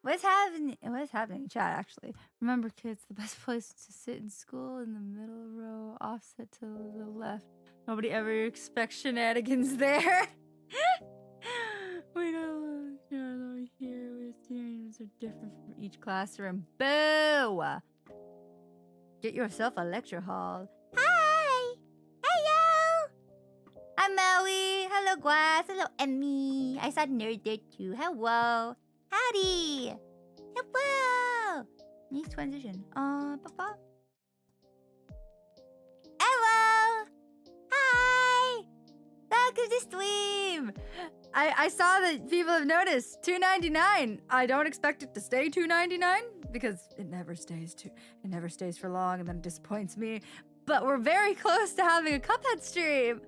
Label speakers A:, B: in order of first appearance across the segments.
A: What's happening? What's happening, chat? Actually, remember, kids, the best place to sit in school in the middle row, offset to the left. Nobody ever expects shenanigans there. We don't here. Students are different from each classroom. Boo! Get yourself a lecture hall. Hi! Hello! I'm Maui. Hello, Glass. Hello, Emmy. I saw Nerd there too. Hello. Howdy. Hello. Nice transition. Papa. Hello. Hi. Welcome to stream. I saw that people have noticed $2.99. I don't expect it to stay $2.99 because it never stays for long and then it disappoints me. But we're very close to having a Cuphead stream.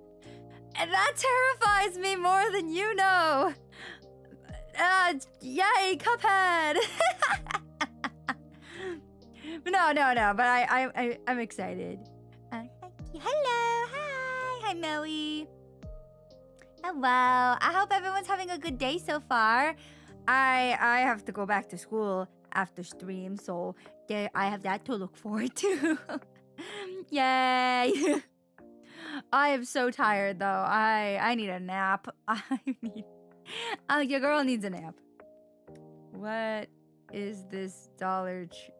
A: And that terrifies me more than you know. Yay, Cuphead! No, but I'm excited. Hello, hi, Melly. Hello, I hope everyone's having a good day so far. I have to go back to school after stream, so I have that to look forward to. Yay! I am so tired though. I need a nap. Your girl needs a nap. What is this Dollar Tree?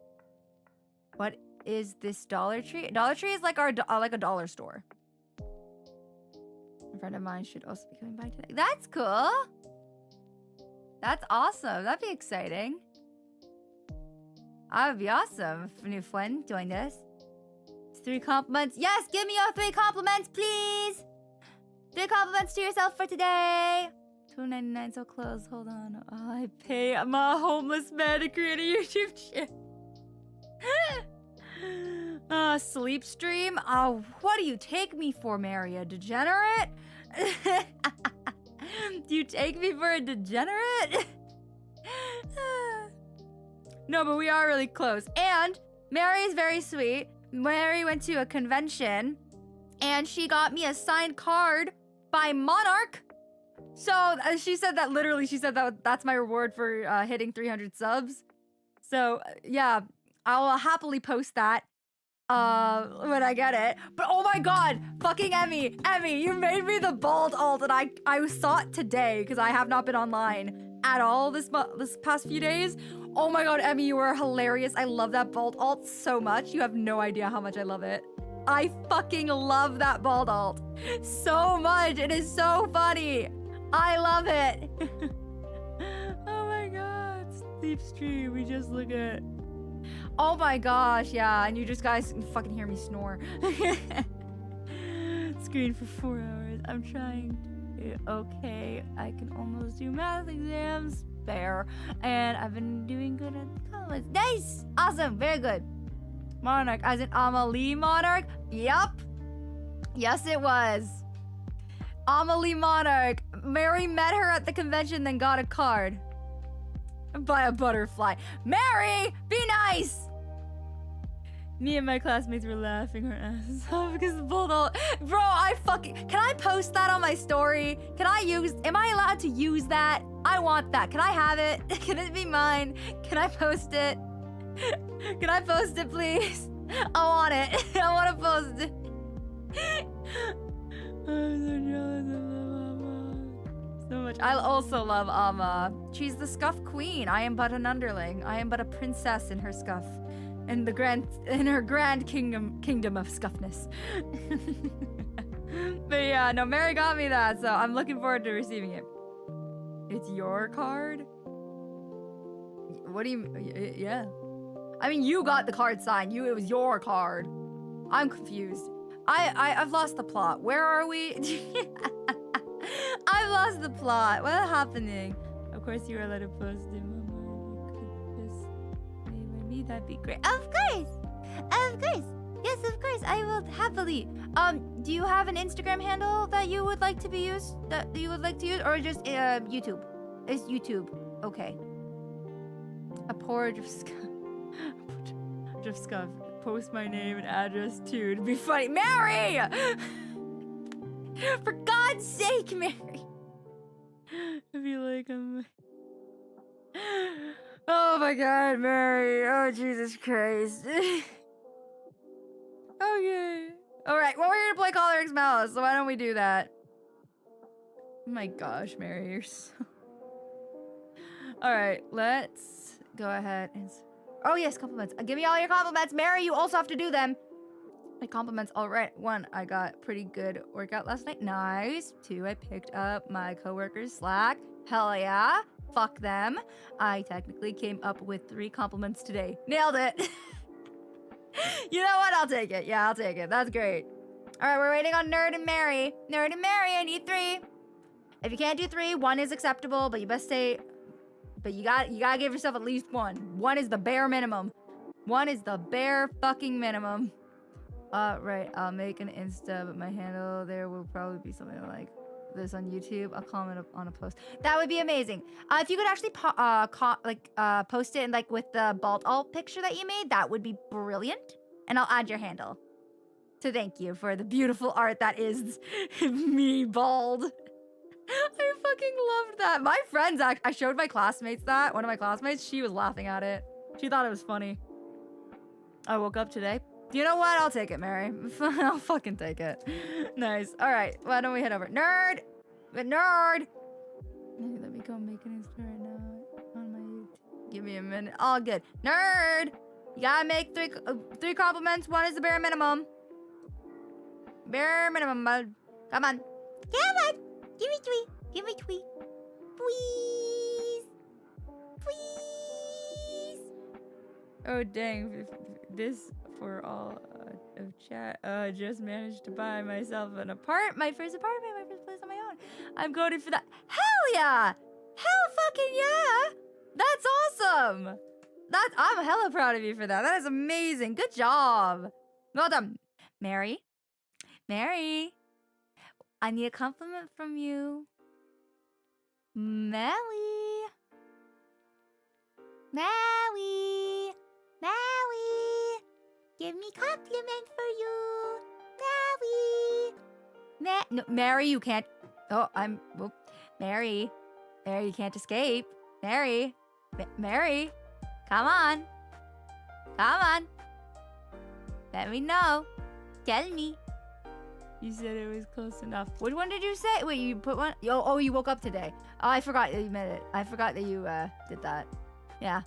A: What is this Dollar Tree? Dollar Tree is like like a dollar store. A friend of mine should also be coming by today. That's cool. That's awesome. That'd be exciting. That would be awesome if a new friend joined us. 3 compliments. Yes, give me your 3 compliments, please. 3 compliments to yourself for today. $2.99 so close. Hold on. Oh, I pay my homeless man to create a YouTube channel. Sleep stream. Oh, what do you take me for, Mary? A degenerate? Do you take me for a degenerate? No, but we are really close. And Mary is very sweet. Mary went to a convention and she got me a signed card by Monarch. So she said that literally, that's my reward for hitting 300 subs. So yeah, I'll happily post that when I get it. But oh my god, fucking Emmy, you made me the bald alt and I saw it today because I have not been online at all this past few days. Oh my god, Emmy, you were hilarious. I love that bald alt so much. You have no idea how much I love it. I fucking love that bald alt so much. It is so funny. I love it. Oh my god, sleep stream. We just look at. Oh my gosh, yeah, and you just guys can fucking hear me snore. Screen for 4 hours. I'm trying to. Okay, I can almost do math exams. Fair. And I've been doing good at college. Nice! Awesome, very good. Monarch, as in Amelie Monarch? Yup. Yes, it was. Amelie Monarch. Mary met her at the convention, then got a card. By a butterfly. Mary, be nice! Me and my classmates were laughing our asses off because the bulldog. Bro, can I post that on my story? Am I allowed to use that? I want that. Can I have it? Can it be mine? Can I post it? Can I post it, please? I want it. I want to post it. I'm so jealous. I love Amma so much. I also love Amma. She's the scuff queen. I am but an underling. I am but a princess in her scuff. In her grand kingdom of scuffness. But yeah, no, Mary got me that, so I'm looking forward to receiving it. It's your card? What do you... Yeah. I mean, you got the card signed. It was your card. I'm confused. I've lost the plot. Where are we? I've lost the plot. What's happening? Of course, you're allowed to post it, Mama. If you could just play with me, that'd be great. Of course! Of course! Yes, of course, I will happily. Do you have an Instagram handle that you would like to be used? That you would like to use? Or just YouTube? It's YouTube. Okay. A porridge of scuff. Of scuff. Post my name and address too. It'd be funny. Mary! For God's sake, Mary! I feel like I'm... Oh my god, Mary. Oh, Jesus Christ. Okay. Alright, well, we're gonna play Colorix Malice, so why don't we do that? Oh my gosh, Mary, you're so... Alright, let's go ahead and... Oh yes, compliments. Give me all your compliments. Mary, you also have to do them. My compliments. Alright, 1, I got pretty good workout last night. Nice. 2, I picked up my coworker's slack. Hell yeah. Fuck them. I technically came up with 3 compliments today. Nailed it. You know what? I'll take it. Yeah, I'll take it. That's great. Alright, we're waiting on Nerd and Mary. Nerd and Mary, I need 3. If you can't do 3, 1 is acceptable, but you best say... But you gotta give yourself at least 1. 1 is the bare minimum. 1 is the bare fucking minimum. Right, I'll make an Insta, but my handle there will probably be something like this on YouTube. I'll comment on a post. That would be amazing. If you could actually post it in, like, with the bald alt picture that you made, that would be brilliant. And I'll add your handle to thank you for the beautiful art that is me bald. I fucking loved that. My friends, I showed my classmates that. One of my classmates, she was laughing at it. She thought it was funny. I woke up today. You know what? I'll take it, Mary. I'll fucking take it. Nice. All right. Why don't we head over? Nerd! Nerd! Let me go make an Insta right now on my YouTube. Give me a minute. All good. Nerd! You gotta make 3 compliments. 1 is the bare minimum. Bare minimum, bud. Come on. Come on! Give me 3. Give me 3. Please. Please. Oh, dang. This for all of chat. Just managed to buy myself my first apartment, my first place on my own. I'm going for that. Hell yeah! Hell fucking yeah! That's awesome! I'm hella proud of you for that. That is amazing. Good job. Well done. Mary? Mary? I need a compliment from you. Melly. Melly. Melly. Give me compliment for you. Melly. No, Mary, you can't. Oh, Mary. Mary, you can't escape. Mary. Mary. Come on. Come on. Let me know. Tell me. You said it was close enough. Which one did you say? Wait, you put one? Oh, you woke up today. Oh, I forgot that you meant it. I forgot that you did that. Yeah.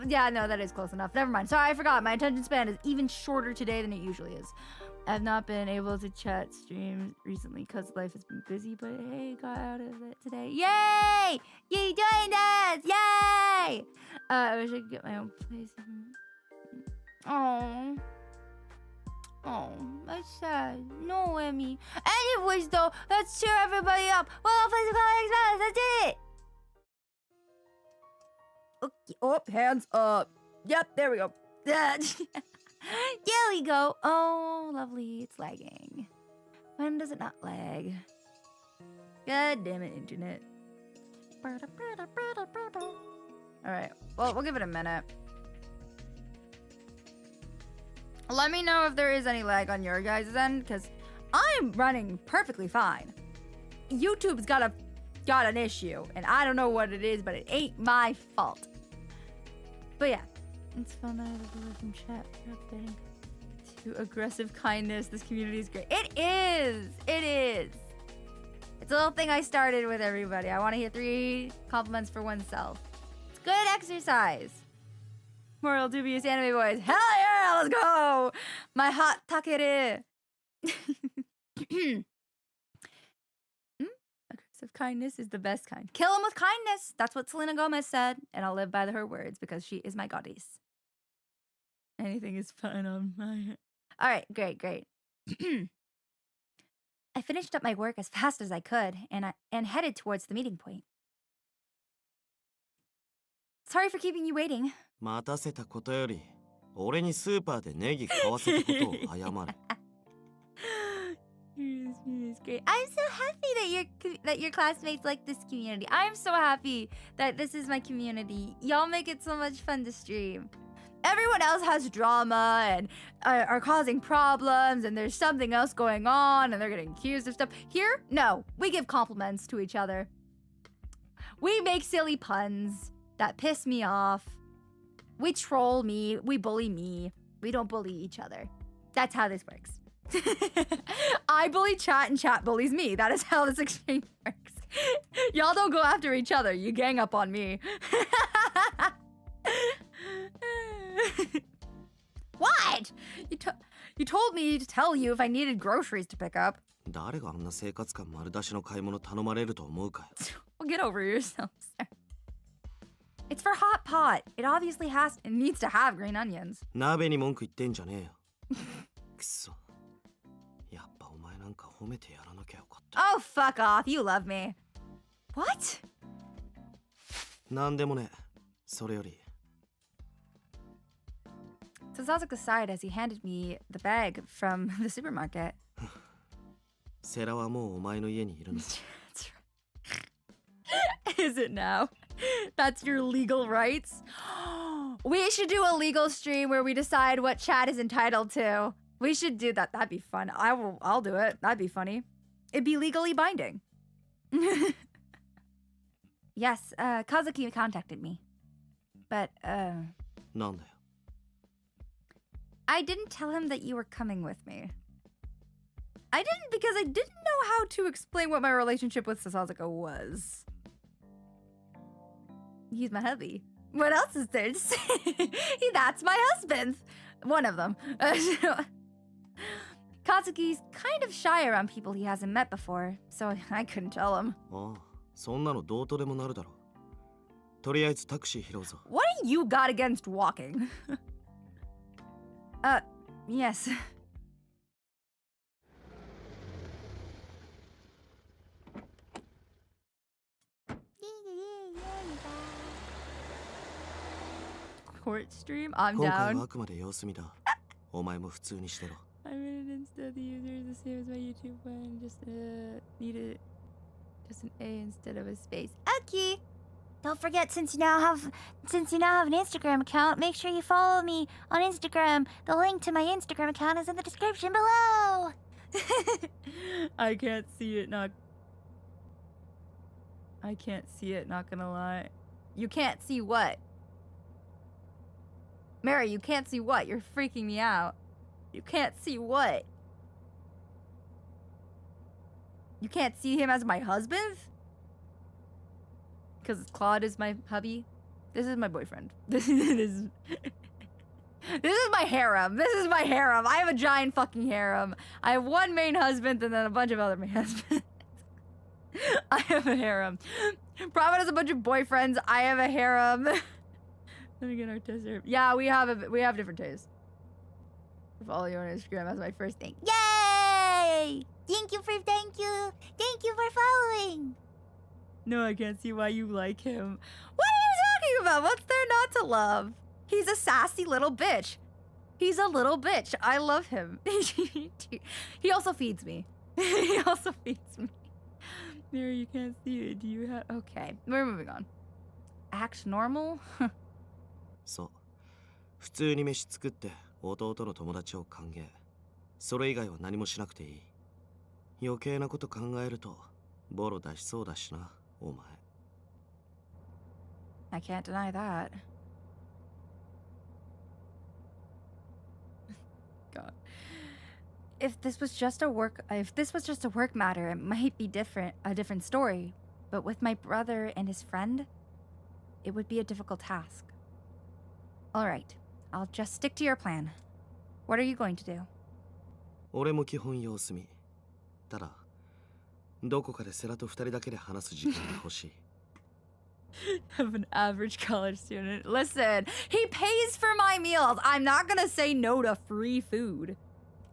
A: Yeah, no, that is close enough. Never mind. Sorry, I forgot. My attention span is even shorter today than it usually is. I've not been able to chat streams recently because life has been busy, but hey, got out of it today. Yay! You joined us! Yay! I wish I could get my own place. Oh. Oh, that's sad. No, Emmy. Anyways, though, let's cheer everybody up. Well, I'll play some Colorix Malice. Let's do it. Okay. Oh, hands up. Yep, there we go. There we go. Oh, lovely. It's lagging. When does it not lag? God damn it, internet. All right. Well, we'll give it a minute. Let me know if there is any lag on your guys' end, because I'm running perfectly fine. YouTube's got an issue, and I don't know what it is, but it ain't my fault. But yeah, it's fun that I have a from chat for updating to aggressive kindness. This community is great. It is. It is. It's a little thing I started with everybody. I want to hear 3 compliments for oneself. It's good exercise. Moral dubious anime boys. Hell yeah, let's go! My hot Takeru. Aggressive kindness is the best kind. Kill him with kindness. That's what Selena Gomez said. And I'll live by her words because she is my goddess. Anything is fine on my... Alright, great. I finished up my work as fast as I could and headed towards the meeting point. Sorry for keeping you waiting.
B: 待たせたことより俺にスーパーでネギ買わせたことを謝れ
A: It's great. I'm so happy that your classmates like this community. I'm so happy that this is my community. Y'all make it so much fun to stream. Everyone else has drama and are causing problems, and there's something else going on, and they're getting accused of stuff. Here, no, we give compliments to each other. We make silly puns. that piss me off. We troll me. We bully me. We don't bully each other. That's how this works. I bully chat and chat bullies me. That is how this exchange works. Y'all don't go after each other. You gang up on me. What? You told me to tell you if I needed groceries to pick up.
B: 誰があんな生活感丸出しの買い物頼まれると思うかよ。
A: Well, get over yourself, sir. It's for hot pot. It obviously needs to have green onions.
B: 鍋に文句言ってんじゃねえよ。くそ。やっぱお前なんか褒めてやらなきゃよかった。
A: Oh, fuck off. You love me. What?
B: なんでもね。それより。
A: Sasazuka sighed as he handed me the bag from the supermarket.
B: セラはもうお前の家にいるの。
A: Is it now? That's your legal rights? We should do a legal stream where we decide what chat is entitled to. We should do that. That'd be fun. I'll do it. That'd be funny. It'd be legally binding. Yes, Kazuki contacted me. But,
B: なんだよ。
A: I didn't tell him that you were coming with me. I didn't because I didn't know how to explain what my relationship with Sasazuka was. He's my hubby. What else is there to say? That's my husband. One of them. Kazuki's kind of shy around people he hasn't met before, so I couldn't tell him.
B: ああ、そんなのどうとでもなるだろう。とりあえずタクシー拾うぞ。
A: What do you got against walking? Yes. Court stream? I'm
B: 今回
A: down.
B: はあくまで様子見だ。お前も普通にしてろ。
A: I made it instead the user is the same as my YouTube one. Just need just an A instead of a space. Okay. Don't forget, since you now have an Instagram account, make sure you follow me on Instagram. The link to my Instagram account is in the description below. I can't see it, not gonna lie. You can't see what? Mary, you can't see what? You're freaking me out. You can't see what? You can't see him as my husband? Because Claude is my hubby. This is my boyfriend. This is my harem. This is my harem. I have a giant fucking harem. I have one main husband and then a bunch of other main husbands. I have a harem. Prophet has a bunch of boyfriends. I have a harem. Let me get our tester. Yeah, we have different tastes. Follow you on Instagram. That's my first thing. Yay! Thank you for following. No, I can't see why you like him. What are you talking about? What's there not to love? He's a sassy little bitch. He's a little bitch. I love him. He also feeds me. Mary, you can't see it. Do you have... Okay, we're moving on. Act normal?
B: そう。普通に飯作って弟の友達を歓迎。それ以外は何もしなくていい。余計なこと考えるとボロ出しそうだしな、お前。
A: I can't deny that. God. If this was just a work matter, it might be a different story. But with my brother and his friend, it would be a difficult task. All right, I'll just stick to your plan. What are you going to do?
B: 俺も基本様子見。ただ、どこかでセラと二人だけで話す時間が欲しい。
A: Of an average college student. Listen, he pays for my meals. I'm not gonna say no to free food.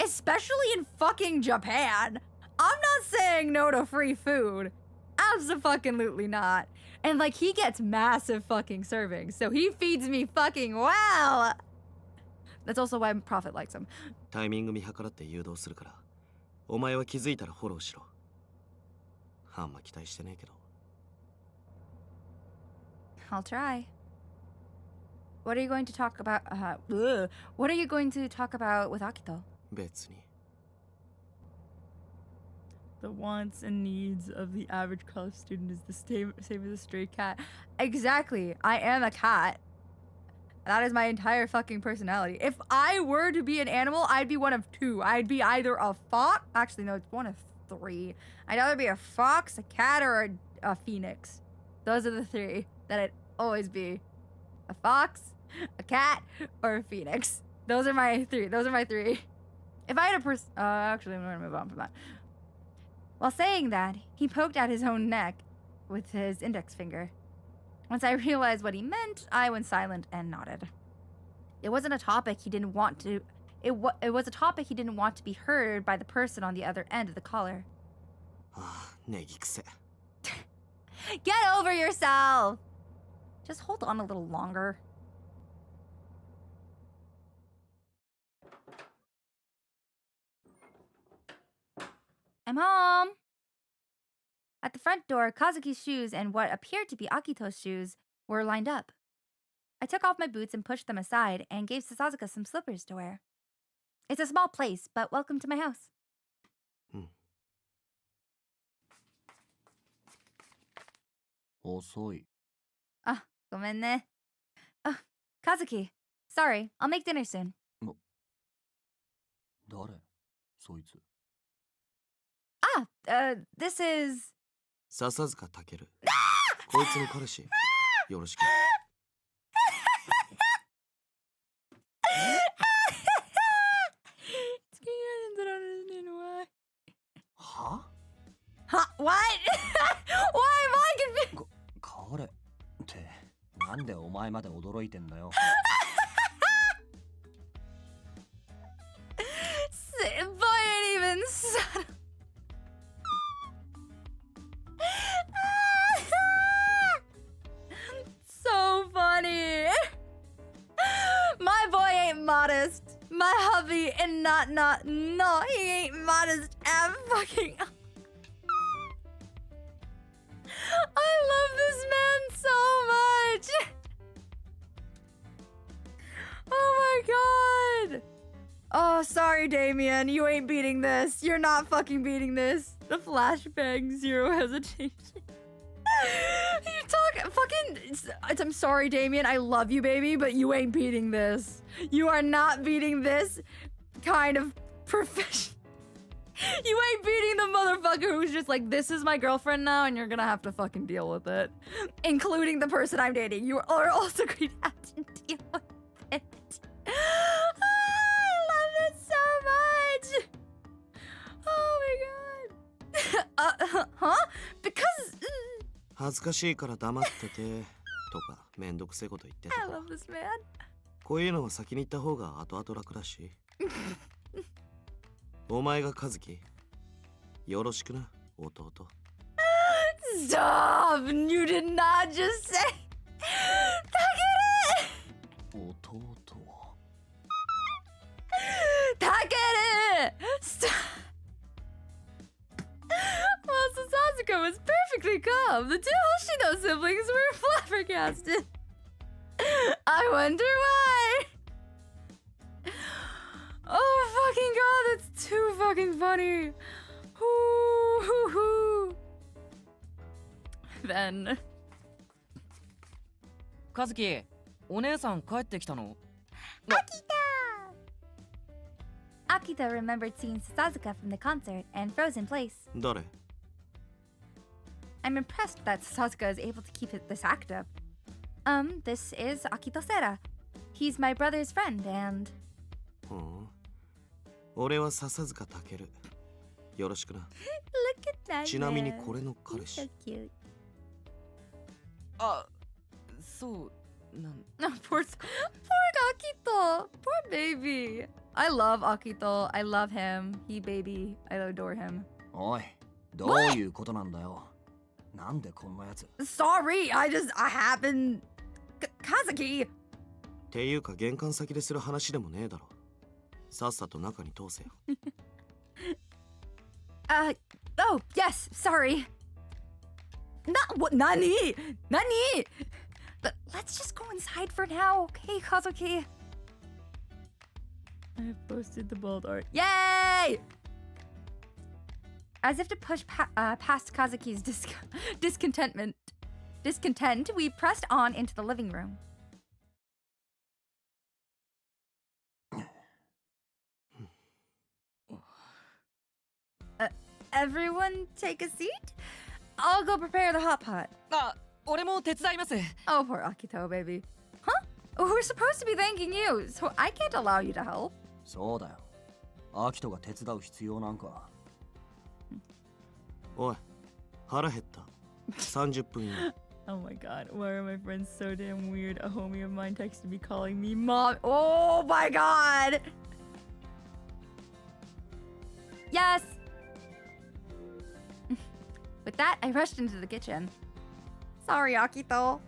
A: Especially in fucking Japan. I'm not saying no to free food. Abso-fucking-lutely not. And like, he gets massive fucking servings, so he feeds me fucking well. That's also why Prophet likes him.
B: タイミング見計らって誘導するから、お前は気づいたらフォローしろ。あんま期待してねえけど。
A: I'll try. What are you going to talk about? What are you going to talk about with Akito?
B: 別に。
A: The wants and needs of the average college student is the same as a stray cat. Exactly. I am a cat. That is my entire fucking personality. If I were to be an animal, I'd be one of two. I'd be either a fox. Actually, no, it's one of three. I'd either be a fox, a cat, or a phoenix. Those are the three that I'd always be. A fox, a cat, or a phoenix. Those are my three. If I had a actually, I'm gonna move on from that. While saying that, he poked at his own neck with his index finger. Once I realized what he meant, I went silent and nodded. It wasn't a topic he didn't want to... It was a topic he didn't want to be heard by the person on the other end of the collar. Get over yourself! Just hold on a little longer. I'm home! At the front door, Kazuki's shoes and what appeared to be Akito's shoes were lined up. I took off my boots and pushed them aside and gave Sasazuka some slippers to wear. It's a small place, but welcome to my house. Ah, ごめんね. Oh, Kazuki. Sorry, I'll make dinner soon.
C: 誰そいつ
A: This is...
B: Sasazuka Takeru. こいつの彼氏。よろしく。
C: は?
A: What? Why am I confused?
C: 彼ってなんでお前まで驚いてんだよ。
A: Boy ain't even subtle. So funny. My boy ain't modest. My hubby and no, he ain't modest at fucking. I love this man so much. Oh my god. Oh, sorry, Damien. You ain't beating this. You're not fucking beating this. The flashbang, zero hesitation. You talk fucking... I'm sorry, Damien. I love you, baby, but you ain't beating this. You are not beating this kind of profession. You ain't beating the motherfucker who's just like, this is my girlfriend now, and you're gonna have to fucking deal with it. Including the person I'm dating. You are also going to have to deal with it. I love it so much. Oh my god. Huh? Because...
B: 恥ずかしいから黙っててとかめんどくせえこと言ってと
A: I
B: か
A: love this man.
B: こういうのは先に言った方が後々楽だしお前が和樹よろしくな弟
A: Stop! You did not just say... Takeru!
C: 弟
A: Takeru! Stop! Well, Sasazuka was perfectly calm. The two Hoshino siblings were flabbergasted. I wonder why. Oh fucking god, that's too fucking funny. Hoo. Then
D: 和樹、お姉さん帰ってきたの?
A: Akita remembered seeing Sasazuka from the concert and froze in place.
B: 誰
A: I'm impressed that Sasazuka is able to keep this act up. This is Akito Sera. He's my brother's friend and...
B: 俺は笹塚健よろしくな
A: Look at that
B: ちなみに
A: man.
B: これの彼
A: He's
B: 氏
A: so cute.
D: あ、そうなん
A: No, poor Akito. Poor baby. I love Akito. I love him. He baby. I adore him.
C: おい、どういうことなんだよ。なんでこんなやつ
A: Sorry, I happened... Kazuki!
B: っていうか玄関先でする話でもねえだろさっさと中に通せよ
A: Oh, yes, sorry. Nani? Let's just go inside for now, okay, Kazuki? I posted the bald art. Yay! As if to push past Kazuki's discontent, we pressed on into the living room. Everyone take a seat? I'll go prepare the hot pot.
D: あ、俺も手伝います。
A: Oh, poor Akito, baby. Huh? We're supposed to be thanking you, so I can't allow you to help.
C: そうだよ。アキトが手伝う必要なんか。
B: おい、腹減った。30分以内。
A: Oh my god, why are my friends so damn weird? A homie of mine texted me calling me mom. Oh my god! Yes! With that, I rushed into the kitchen. Sorry, Akito.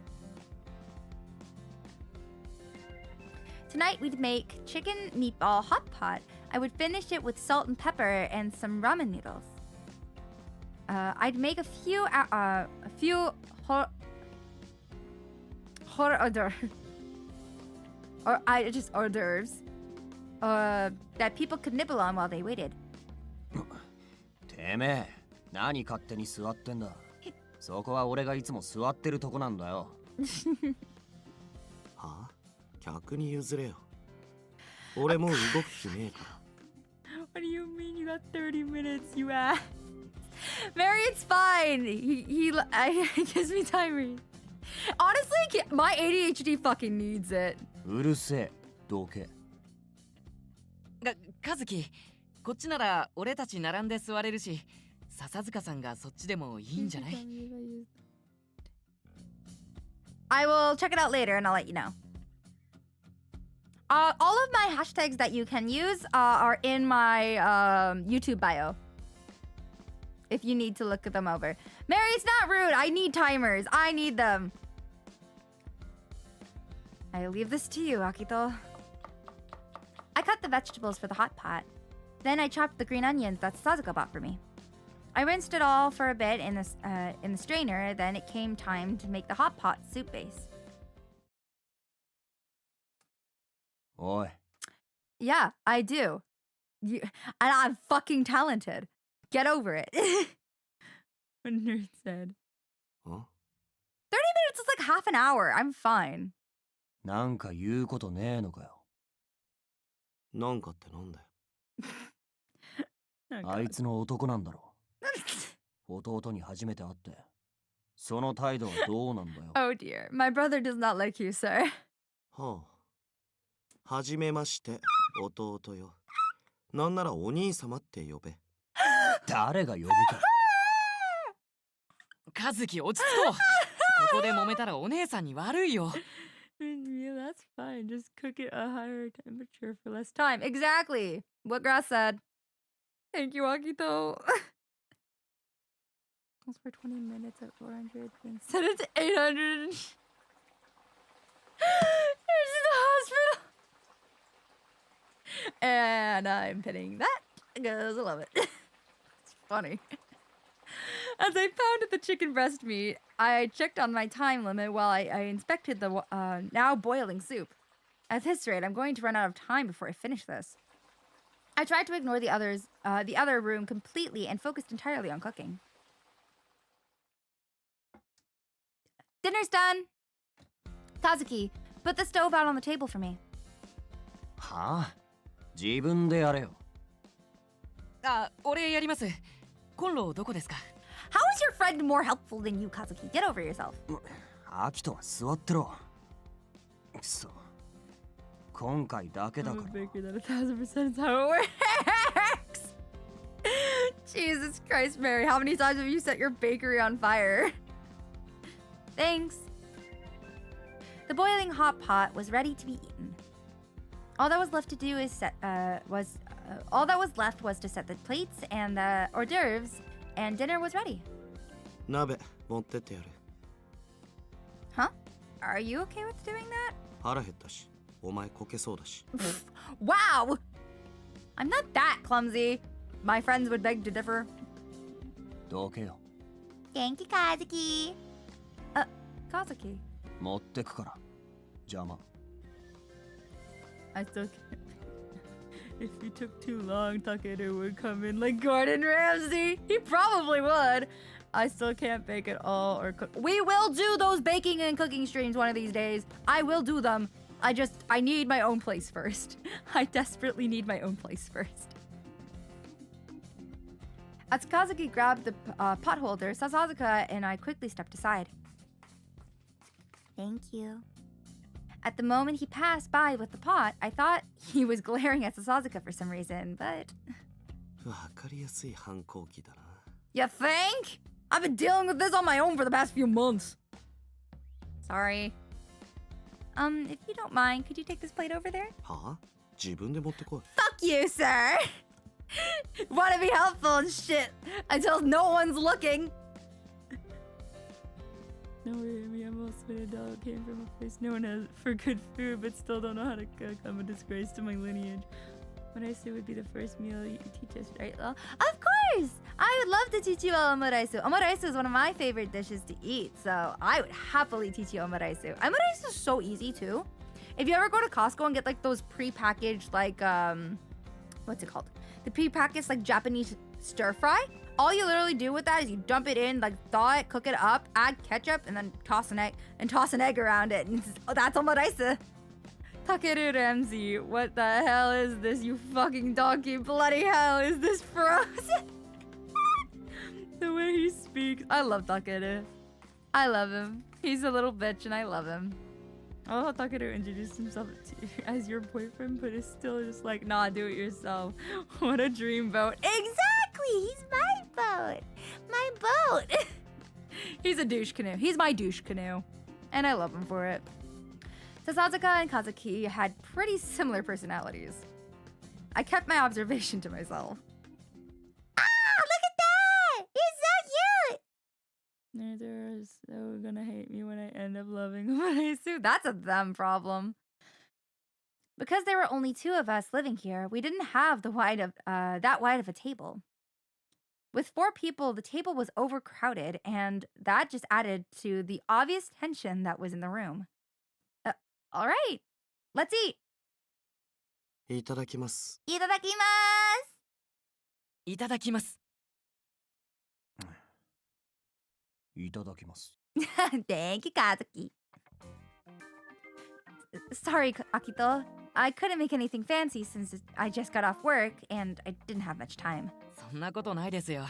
A: Tonight we'd make chicken meatball hot pot. I would finish it with salt and pepper and some ramen noodles. I'd make a few hors d'oeuvres, or hors d'oeuvres, that people could nibble on while they waited.
C: てめえ、何勝手に座ってんだ。そこは俺がいつも座ってるとこなんだよ。
B: はあ？客に譲れよ。俺もう動く気ねえから。
A: What do you mean you got 30 minutes, you ass? Mary, it's fine. He gives me time read. Honestly, my ADHD fucking needs it.
C: うるせえ、どけ。
D: カズキ、こっちなら俺たち並んで座れるし、笹塚さんがそっちでもいいんじゃない？
A: I will check it out later and I'll let you know. All of my hashtags that you can use are in my YouTube bio. If you need to look them over. Mary, it's not rude. I need timers. I need them. I leave this to you, Akito. I cut the vegetables for the hot pot. Then I chopped the green onions that Sasazuka bought for me. I rinsed it all for a bit in the strainer. Then it came time to make the hot pot soup base.
C: おい。
A: Yeah, I do. And I'm fucking talented. Get over it. What nerd said.
B: Huh?
A: 30 minutes is like half an hour. I'm fine.
C: なんか言うことねえのかよ。
B: なんかってなんだよ。
C: あいつの男なんだろ。弟に初めて会って。その態度はどうなんだよ。
A: Oh dear. My brother does not like you, sir.
B: はあ。はじめまして、弟よ。なんならお兄様って呼べ。
C: 誰が呼ぶか。
D: カズキ落ち着こう。ここで揉めたらお姉さんに悪いよ。
A: Yeah, that's fine. Just cook it a higher temperature for less time. Exactly. What Grass said. Thank you, Akito. Calls for 20 minutes at 400. Then set it to 800. Here's the hospital. And I'm pinning that because I love it. It's funny. As I pounded the chicken breast meat, I checked on my time limit while I inspected the now boiling soup. At this rate, I'm going to run out of time before I finish this. I tried to ignore the other room completely and focused entirely on cooking. Dinner's done. Kazuki, put the stove out on the table for me.
C: はあ？自分でやれよ。
D: あ、俺やります。コンロどこですか？
A: How is your friend more helpful than you, Kazuki? Get over yourself.
C: アキトは座ってろ。くそ。今回だけだから。
A: I'm bigger than 1,000% is how it works. Jesus Christ, Mary, how many times have you set your bakery on fire? Thanks. The boiling hot pot was ready to be eaten. All that was left to do is all that was left was to set the plates and the hors d'oeuvres, and dinner was ready.
B: 鍋持ってってやる。
A: Huh? Are you okay with doing that?
B: 腹減ったし、お前こけそうだし。
A: Wow! I'm not that clumsy. My friends would beg to differ.
C: どけよ。
A: Thank you, Kazuki. Kazuki.
C: 持ってくから。邪魔。
A: I still can't. If you took too long, Takeru would come in like Gordon Ramsay. He probably would. I still can't bake at all or cook. We will do those baking and cooking streams one of these days. I will do them. I need my own place first. I desperately need my own place first. As Kazuki grabbed the pot holder, Sasazuka and I quickly stepped aside. Thank you. At the moment he passed by with the pot, I thought he was glaring at Sasazuka for some reason, but...
B: わかりやすい反抗期だな。
A: You think? I've been dealing with this on my own for the past few months. Sorry. If you don't mind, could you take this plate over there?
B: はあ？自分で持ってこい。
A: Fuck you, sir! Wanna be helpful and shit until no one's looking. No way, me, I'm also a dog. Came from a place no one has for good food, but still don't know how to cook. I'm a disgrace to my lineage. Omaraisu would be the first meal you teach us, right? Well, of course! I would love to teach you all omaraisu. Omaraisu is one of my favorite dishes to eat, so I would happily teach you omaraisu. Omaraisu is so easy, too. If you ever go to Costco and get, like, those pre-packaged, like, what's it called? The pre-packaged, like, Japanese stir-fry, all you literally do with that is you dump it in, like, thaw it, cook it up, add ketchup, and then toss an egg around it. And that's omaraisu. Takeru Ramsay, what the hell is this, you fucking donkey? Bloody hell, is this frozen? The way he speaks. I love Takeru. I love him. He's a little bitch and I love him. I love how Takeru introduced himself to you as your boyfriend, but is still just like, nah, do it yourself. What a dream boat. Exactly! He's my boat! My boat! He's a douche canoe. He's my douche canoe. And I love him for it. Sasazuka and Kazuki had pretty similar personalities. I kept my observation to myself. Ah! Look at that! He's so cute! They're so gonna hate me when I end up loving Omaraisu. That's a them problem. Because there were only two of us living here, we didn't have that wide of a table. With 4 people, the table was overcrowded, and that just added to the obvious tension that was in the room. All right, let's eat.
B: いただきます。
A: いただきます。
D: いただきます。
C: いただきます。
A: Thank you, Kazuki. Sorry, Akito. I couldn't make anything fancy since I just got off work and I didn't have much time.
D: そんなことないですよ。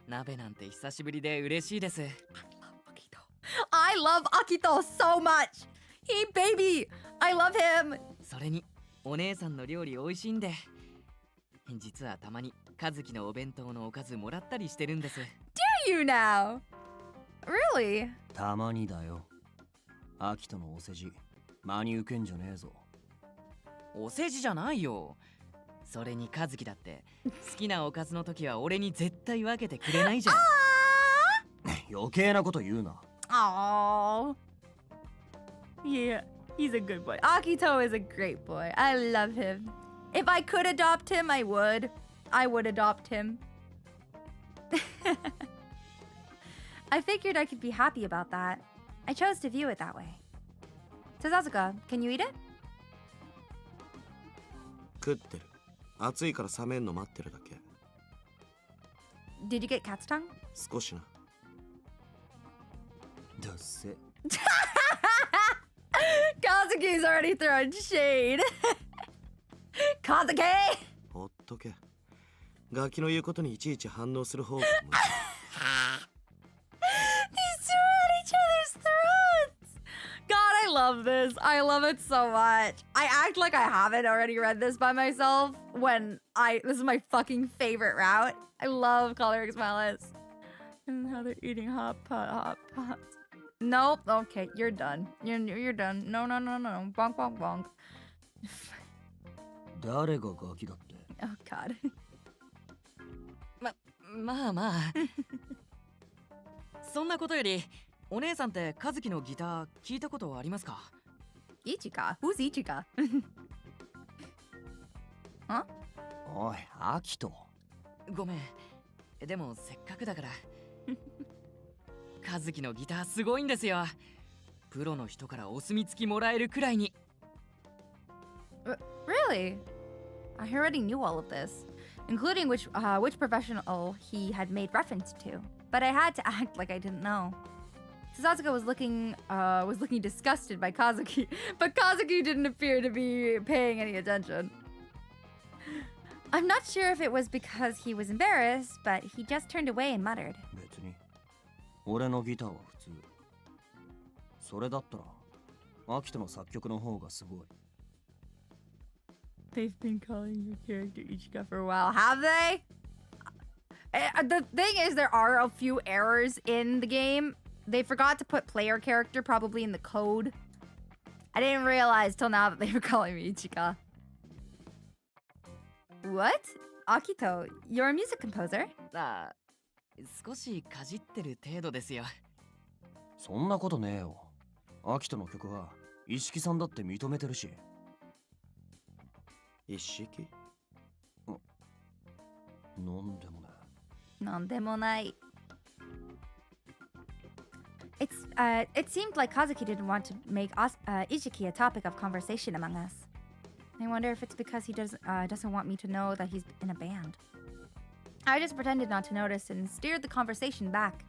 D: 鍋なんて久しぶりで嬉しいです。
A: I love Akito so much. He baby. I love him.
D: それにお姉さんの料理美味しいんで。実はたまに和樹のお弁当のおかずもらったりしてるんです。
A: Do you now? Really?
C: たまにだよ。アキトのお世辞真に受けんじゃねえぞ。
D: お世辞じゃないよ。それに和樹だって好きなおかずの時は俺に絶対分けてくれないじゃん。
C: 余計なこと言うな。
A: Aww. Yeah, he's a good boy. Akito is a great boy. I love him. If I could adopt him, I would. I would adopt him. I figured I could be happy about that. I chose to view it that way. Sasazuka, can you eat it?
B: 食ってる。暑いから冷めんの待ってるだけ。
A: Did you get cat's tongue?
B: 少しな。
C: だっせ。
A: Kazuki's already throwing shade. Kazuki!
B: ほっとけ。ガキの言うことにいちいち反応する方が
A: These two are at each other's throats! God, I love this. I love it so much. I act like I haven't already read this by myself when this is my fucking favorite route. I love Choleric Malice. And how they're eating hot pots. Nope. Okay, you're done. You're done. No. Bonk, bonk, bonk.
C: 誰がガキだって。
A: Oh, God.
D: まあそんなことよりお姉さんって和樹のギター聞いたことありますか？
A: Ichika? Who's Ichika? Huh?
C: おい、アキト。
D: ごめん。でもせっかくだから。和樹のギターすごいんですよ。プロの人からお墨付きもらえるくらいに。
A: Really? I already knew all of this, including which professional he had made reference to. But I had to act like I didn't know. Sasazuka was looking disgusted by Kazuki, but Kazuki didn't appear to be paying any attention. I'm not sure if it was because he was embarrassed, but he just turned away and muttered.
C: 別に俺のギターは普通。それだったら秋人の作曲の方がすごい。
A: They've been calling your character Ichika for a while, have they? The thing is, there are a few errors in the game. They forgot to put player character probably in the code. I didn't realize till now that they were calling me Ichika. What? Akito, you're a music composer?
D: あ、少しかじってる程度ですよ。
C: そんなことねえよ。秋人の曲は一色さんだって認めてるし。
B: 一式？
C: なんでもね。
A: なんでもない。It seemed like Kazuki didn't want to make Ichiki a topic of conversation among us. I wonder if it's because he doesn't want me to know that he's in a band. I just pretended not to notice and steered the conversation back.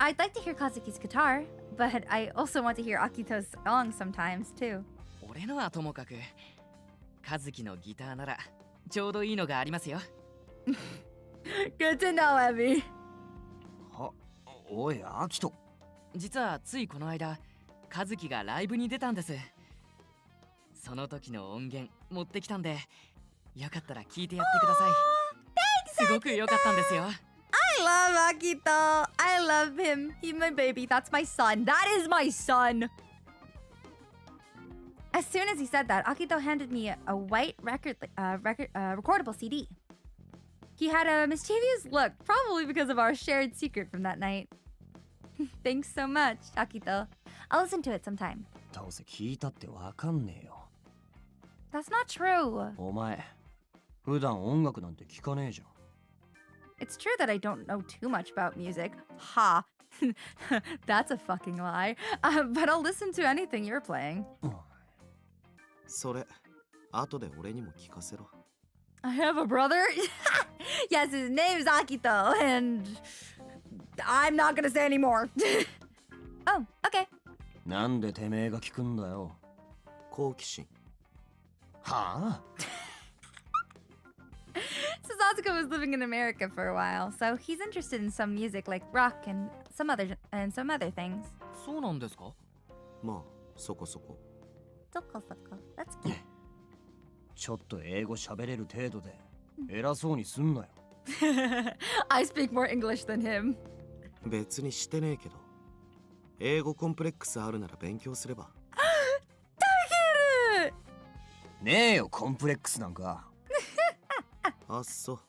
A: I'd like to hear Kazuki's guitar, but I also want to hear Akito's songs sometimes too.
D: 俺のはともかく、和樹のギターならちょうどいいのがありますよ。
A: Good to know, Abby.
C: は、おい、秋人。
D: 実はついこの間、和樹がライブに出たんです。その時の音源持ってきたんで、よかったら聞いてやってください。すごく良かったんですよ。
A: I love Akito. I love him. He's my baby. That's my son. That is my son. As soon as he said that, Akito handed me a white recordable CD. He had a mischievous look, probably because of our shared secret from that night. Thanks so much, Akito. I'll listen to it sometime.
C: どうせ聞いたってわかんねえよ。
A: That's not true.
C: お前、普段音楽なんて聞かねえじゃん。
A: It's true that I don't know too much about music. Ha. That's a fucking lie. But I'll listen to anything you're playing.
B: それ、後で俺にも聞かせろ。
A: I have a brother? Yes, his name's Akito, and I'm not gonna say anymore. Oh, okay.
C: なんでてめえが聞くんだよ。
B: 好奇心。
C: はあ？
A: Sasazuka was living in America for a while, so he's interested in some music like rock and some other things.
D: そうなんですか？
B: まあ、そこそこ。
A: That's cute.
C: ちょっと英語喋れる程度で偉そうにすんなよ。
A: I speak more English than him.
B: 別にしてねえけど、英語コンプレックスあるなら勉強すれば。
A: Takeru!
C: ねえよ、コンプレックスなんか。
B: あっそ。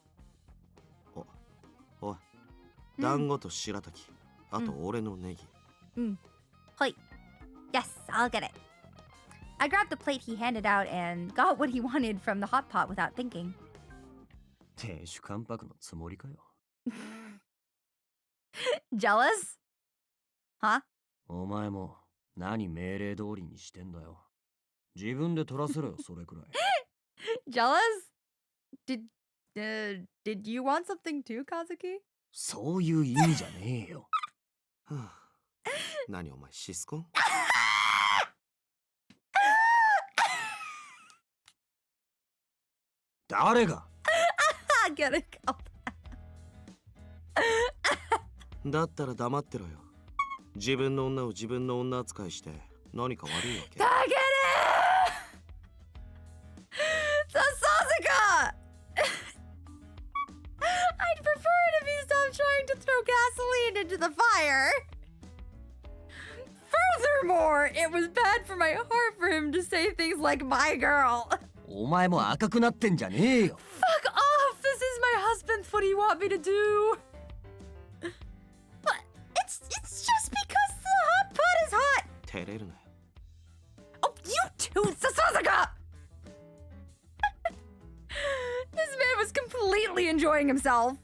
B: おい、団子と白滝、あと俺のネギ。
A: Hoi. Yes, I'll get it. I grabbed the plate he handed out and got what he wanted from the hot pot without thinking.
C: 亭主関白のつもりかよ。
A: Jealous? Huh?
C: お前も何命令通りにしてんだよ。自分で取らせろよ、それくらい。
A: Jealous? Did you want something too, Kazuki?
C: そういう意味じゃねえよ。
B: はあ、何お前シスコン？
C: 誰が？
A: Get it go.
B: だったら黙ってろよ。自分の女を自分の女扱いして何か悪いわけ。
A: Takeru! Sasazuka! I'd prefer it if he stopped trying to throw gasoline into the fire. Furthermore, it was bad for my heart for him to say things like my girl.
C: お前も赤くなってんじゃねえよ。
A: Fuck off! This is my husband. What do you want me to do? But it's just because the hot pot is hot.
B: 照れるなよ。
A: Oh, you too, Sasazuka! This man was completely enjoying himself.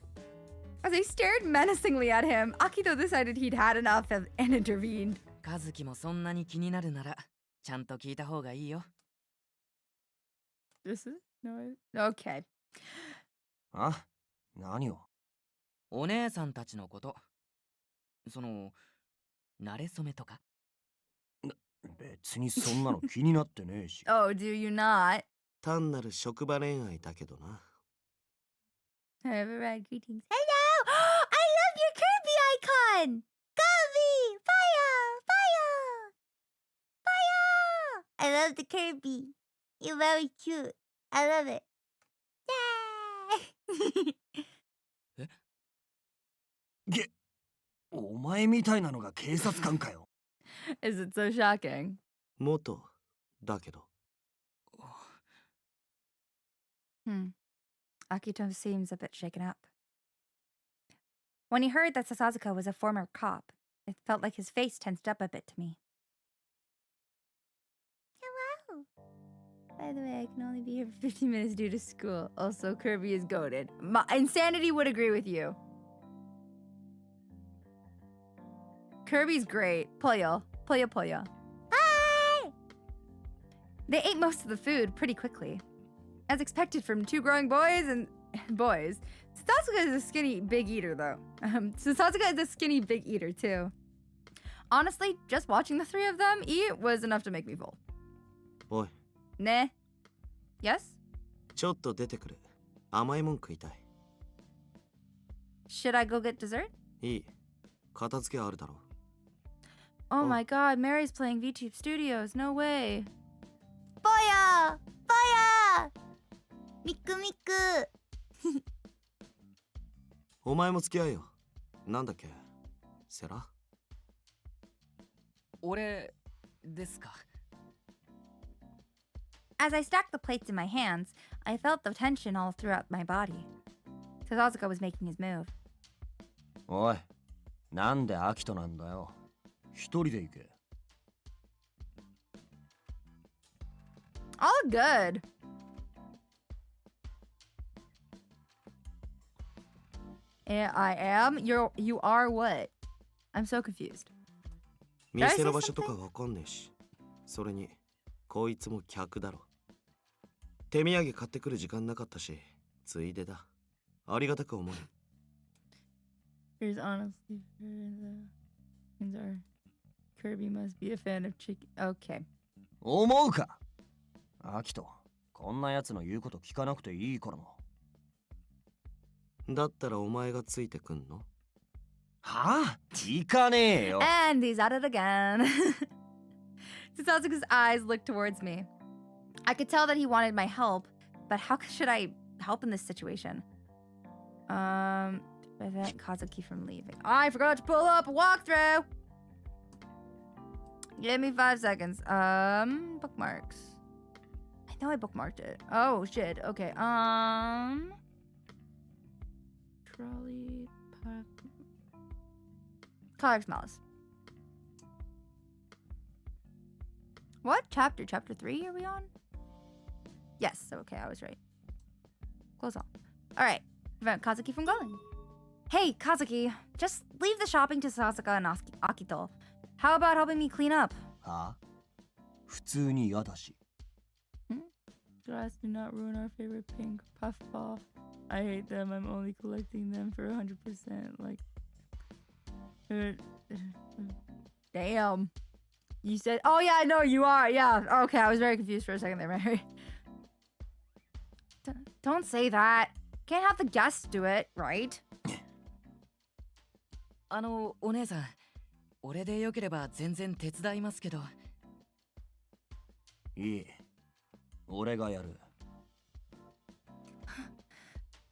A: As I stared menacingly at him, Akito decided he'd had enough and intervened.
D: 和樹もそんなに気になるならちゃんと聞いた方がいいよ。
A: noise. Okay.
C: あ、何を？
D: お姉さんたちのこと。その、慣れ初めとか。
C: 別にそんなの気になってねえし。
A: Oh, do you not?
B: 単なる職場恋愛だけどな。
A: Have a ride. Greetings. Hello! I love your Kirby icon! Kirby! Fire! Fire! Fire! I love the Kirby. You're very cute. I love it. Yay!
C: げ、お前みたいなのが警察官かよ。
A: Is it so shocking?
B: 元だけど。
A: Akito seems a bit shaken up. When he heard that Sasazuka was a former cop, it felt like his face tensed up a bit to me. Hello! By the way, I can only be here for 15 minutes due to school. Also, Kirby is goated. Insanity would agree with you. Kirby's great. Poyo. Poyo Poyo. Hi! They ate most of the food pretty quickly. As expected from two growing boys and boys. Sasazuka is a skinny big eater though. Sasazuka is a skinny big eater too. Honestly, just watching the three of them eat was enough to make me full.
B: おい、
A: Nah. Yes?
B: ちょっと出てくる。甘いもん食いたい。
A: Should I go get dessert?
B: いい。片付けあるだろ。
A: Oh my god, Mary's playing VTube Studios. No way. Boya! Boya! Miku Miku!
B: お前も付き合えよ。なんだっけ、セラ？
D: 俺ですか。
A: As I stacked the plates in my hands, I felt the tension all throughout my body. Sasazuka was making his move.
C: おい、なんでアキトなんだよ。一人で行け。
A: All good. I am? You are what? I'm so confused.
B: 店の場所とかわかんねえし。それに、こいつも客だろ。手土産買ってくる時間なかったし、ついでだ。ありがたく思う。
A: There's honestly Kirby must be a fan of chicken. Okay.
C: 思うか。アキト、こんなやつの言うこと聞かなくていいからな。
B: だったらお前がついてくんの？
C: はあ？行かねえよ。
A: And he's at it again. Sasazuka's eyes looked towards me. I could tell that he wanted my help, but how should I help in this situation? Prevent Kazuki from leaving. I forgot to pull up a walkthrough. Give me 5 seconds. Bookmarks. I know I bookmarked it. Oh shit. Okay. Trolley pack. Colors Malice. What chapter? Chapter 3 are we on? Yes, okay, I was right. Close all. Alright, prevent Kazuki from going. Hey, Kazuki, just leave the shopping to Sasazuka and Akito. How about helping me clean up?
C: はあ？普通に嫌だし。
A: Glass do not ruin our favorite pink puffball. I hate them. I'm only collecting them for 100%. Like, damn. You said, oh yeah, no, you are. Yeah. Okay, I was very confused for a second there, Mary. Don't say that. Can't have the guests do it, right?
D: お姉さん、俺でよければ全然手伝いますけど。
C: いい。俺がやる。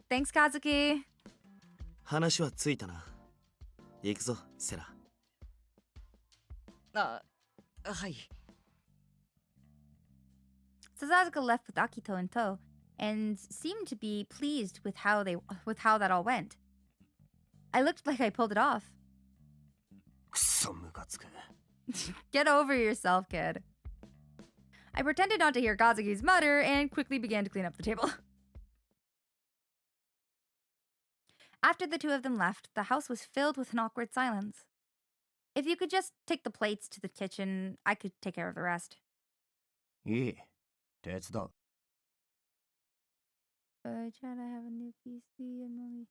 A: Thanks, Kazuki.
B: 話はついたな。行くぞ、セラ。
D: はい。
A: Sasazuka left with Akito in tow and seemed to be pleased with how that all went. I looked like I pulled it off.
C: くそムカつく。
A: Get over yourself, kid. I pretended not to hear Kazuki's mutter and quickly began to clean up the table. After the two of them left, the house was filled with an awkward silence. If you could just take the plates to the kitchen, I could take care of the rest.
C: いい。手伝う。
A: I try to have a new PC and only.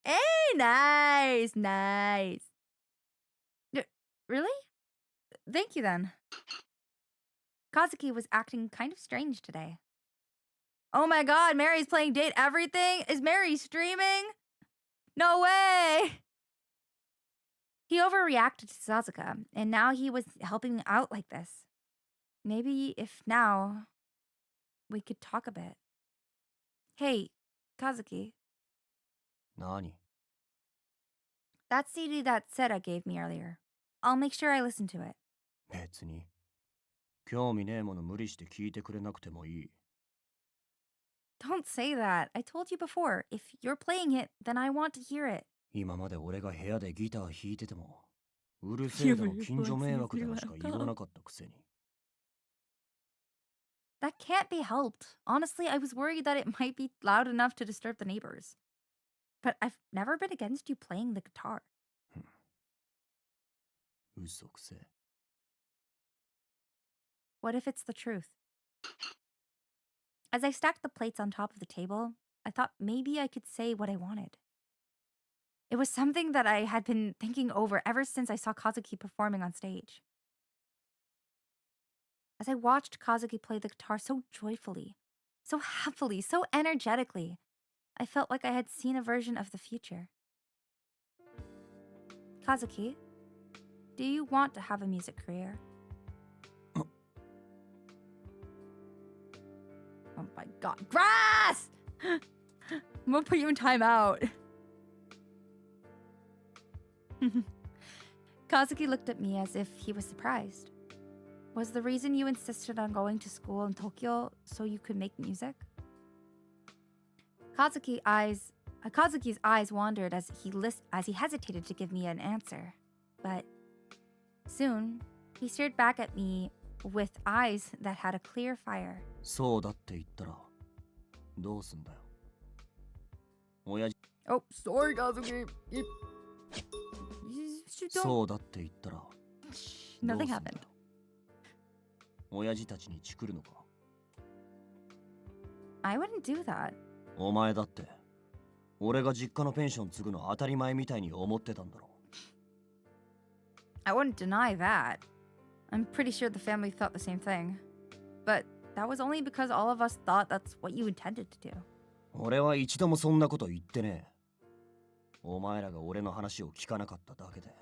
A: Hey, nice, nice. Really? Thank you then. Kazuki was acting kind of strange today. Oh my god, Mary's playing Date Everything? Is Mary streaming? No way! He overreacted to Sasazuka, and now he was helping me out like this. Maybe if now we could talk a bit. Hey, Kazuki.
C: 何
A: That CD that Seta gave me earlier. I'll make sure I listen to it.
C: 別に。興味ねえもの無理して聞いてくれなくてもいい。
A: Don't say that. I told you before. If you're playing it, then I want to hear it.
C: 今まで俺が部屋でギター弾いてても、うるせえだろ近所迷惑だろしか言わなかったくせに。
A: That can't be helped. Honestly, I was worried that it might be loud enough to disturb the neighbors. But I've never been against you playing the guitar.
C: 嘘くせえ。
A: What if it's the truth? As I stacked the plates on top of the table, I thought maybe I could say what I wanted. It was something that I had been thinking over ever since I saw Kazuki performing on stage. As I watched Kazuki play the guitar so joyfully, so happily, so energetically, I felt like I had seen a version of the future. Kazuki, do you want to have a music career? Oh my god. Grass! I'm gonna put you in timeout. Kazuki looked at me as if he was surprised. Was the reason you insisted on going to school in Tokyo so you could make music? Kazuki's eyes wandered as he hesitated to give me an answer. But soon, he stared back at me with eyes that had a clear fire.
C: そうだって言ったら、どうすんだよ。親父。
A: Oh, sorry, Kazuki. Don't.
C: そうだって言ったら、
A: Nothing happened.
C: 親父たちにチクるのか。
A: I wouldn't do that.
C: お前だって、俺が実家のペンション継ぐの当たり前みたいに思ってたんだろ。
A: I wouldn't deny that. I'm pretty sure the family thought the same thing. But that was only because all of us thought that's what you intended to do.
C: 俺は一度もそんなこと言ってねえ。お前らが俺の話を聞かなかっただけで。